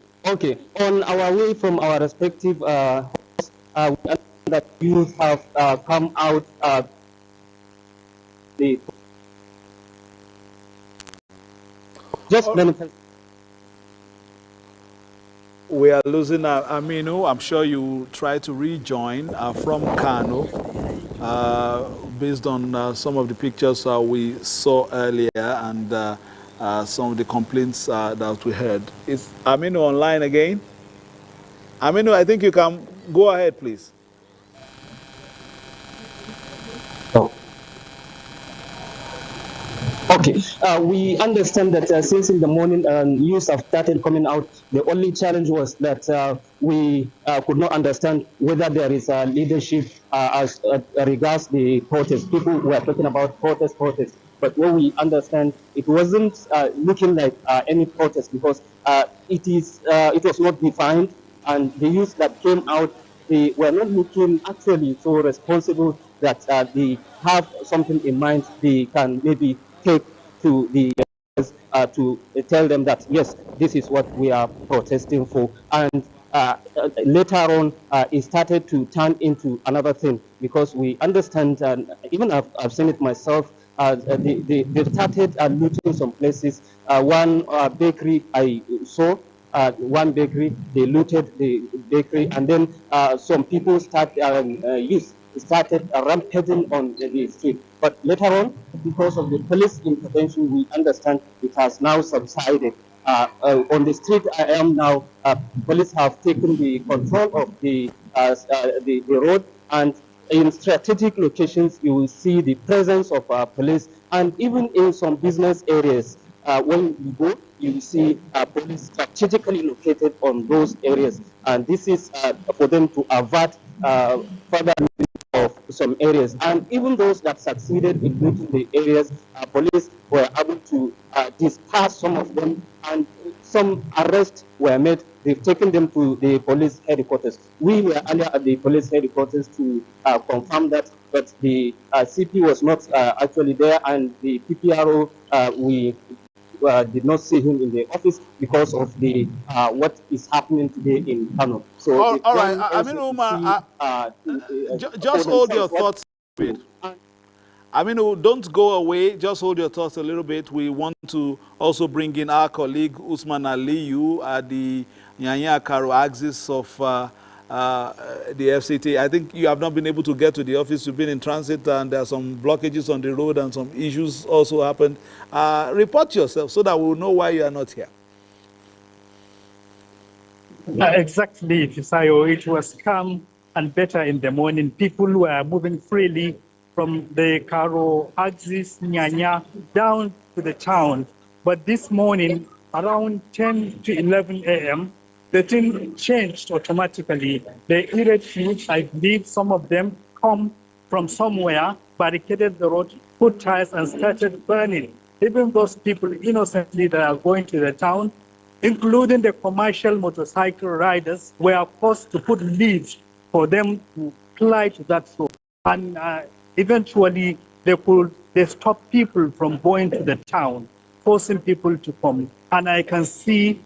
On our way from our respective homes, we understand that youth have come out. just manifest. We are losing Aminu. I'm sure you try to rejoin from Kano. Based on some of the pictures we saw earlier and some of the complaints that we heard. Is Aminu online again? Aminu, I think you can go ahead, please. Oh. Okay, we understand that since in the morning news have started coming out, the only challenge was that we could not understand whether there is a leadership as regards the protest. People were talking about protest. But what we understand, it wasn't looking like any protest because it was not defined, and the youth that came out, they were not looking actually so responsible that they have something in mind they can maybe take to the to tell them that yes, this is what we are protesting for. And later on, it started to turn into another thing because we understand, and even I've seen it myself. They started looting some places. One bakery I saw. One bakery, they looted the bakery, and then some people started rampaging on the street. But later on, because of the police intervention, we understand it has now subsided. On the street I am now, police have taken the control of the road, and in strategic locations, you will see the presence of police, and even in some business areas, when you go, you will see police strategically located on those areas, and this is for them to avert further of some areas. And even those that succeeded in looting the areas, police were able to disperse some of them, and some arrests were made. They've taken them to the police headquarters. We were earlier at the police headquarters to confirm that, but the CP was not actually there, and the PPRO, we did not see him in the office because of the what is happening today in Kano. So all right, I mean, Umar, just hold your thoughts a bit. I mean, don't go away. Just hold your thoughts a little bit. We want to also bring in our colleague Usman Aliyu at the Nyanya Karo axis of the FCT. I think you have not been able to get to the office. You've been in transit, and there are some blockages on the road, and some issues also happened. Report yourself so that we'll know why you are not here. Exactly, Fisayo. It was calm and better in the morning. People were moving freely from the Karo axis, Nyanya, down to the town. But this morning, around 10 to 11 a.m., the thing changed automatically. The irate, I believe some of them come from somewhere, barricaded the road, put tires, and started burning. Even those people innocently that are going to the town, including the commercial motorcycle riders, were forced to put leaves for them to fly to that road. And eventually, they stopped people from going to the town, forcing people to come. And I can see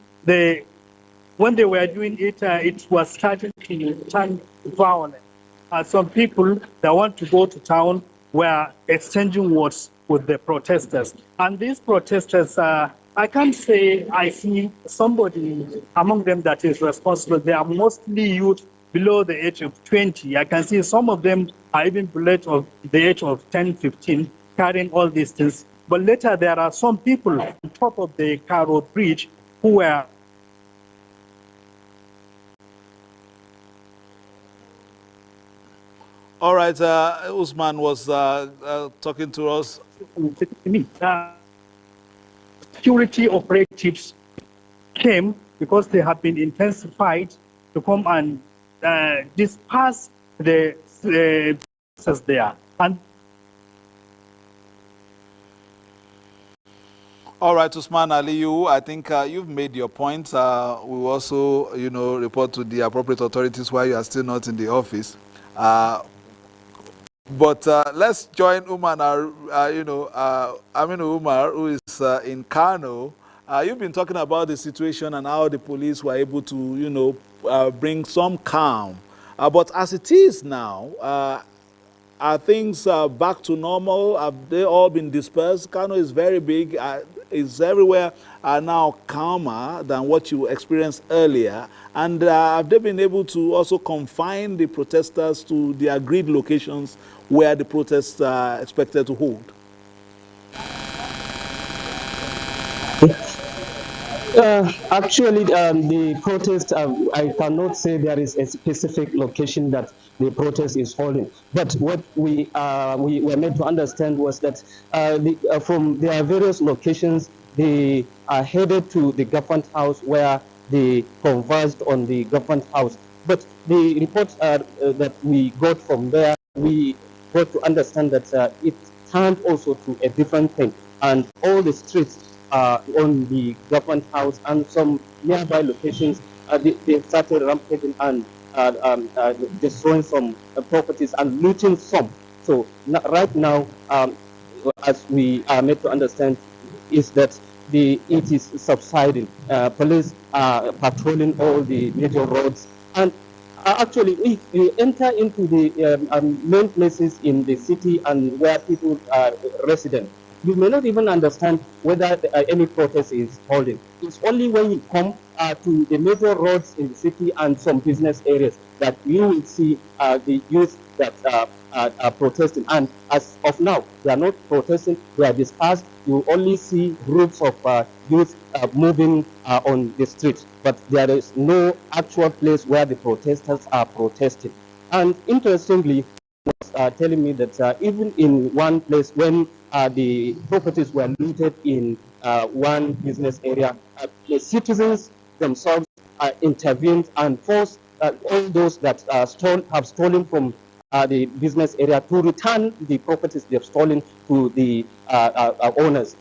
when they were doing it, it was starting to turn violent. Some people that want to go to town were exchanging words with the protesters. And these protesters, I can't say I see somebody among them that is responsible. They are mostly youth below the age of 20. I can see some of them are even below the age of 10, 15, carrying all these things. But later, there are some people on top of the Karo Bridge who were All right, Usman was talking to us. Security operatives came because they have been intensified to come and disperse the process there. And all right, Usman Aliyu, I think you've made your point. We will also, report to the appropriate authorities why you are still not in the office. But let's join Umar, Aminu Umar, who is in Kano. You've been talking about the situation and how the police were able to, bring some calm. But as it is now, are things back to normal? Have they all been dispersed? Kano is very big. is everywhere now calmer than what you experienced earlier? And have they been able to also confine the protesters to the agreed locations where the protests are expected to hold? Actually, the protest, I cannot say there is a specific location that the protest is holding. But what we were made to understand was that from their various locations, they are headed to the government house where they conversed on the government house. But the reports that we got from there, we got to understand that it turned also to a different thing. And all the streets on the government house and some nearby locations, they started rampaging and destroying some properties and looting some. So right now, as we are made to understand, is that it is subsiding. Police are patrolling all the major roads, and actually, if you enter into the main places in the city and where people are resident, you may not even understand whether any protest is holding. It's only when you come to the major roads in the city and some business areas that you will see the youth that are protesting. And as of now, they are not protesting, they are dispersed. You only see groups of youth moving on the streets, but there is no actual place where the protesters are protesting. And interestingly, telling me that even in one place when the properties were looted in one business area, the citizens themselves intervened and forced all those that have stolen from the business area to return the properties they have stolen to the owners.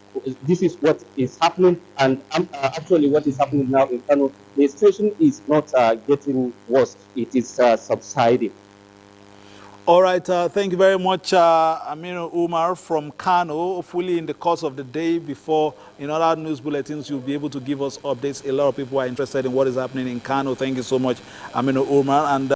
This is what is happening, and actually what is happening now in Kano, the situation is not getting worse, it is subsiding. All right, thank you very much, Aminu Umar from Kano. Hopefully in the course of the day before in other news bulletins, you'll be able to give us updates. A lot of people are interested in what is happening in Kano. Thank you so much, Aminu Umar. And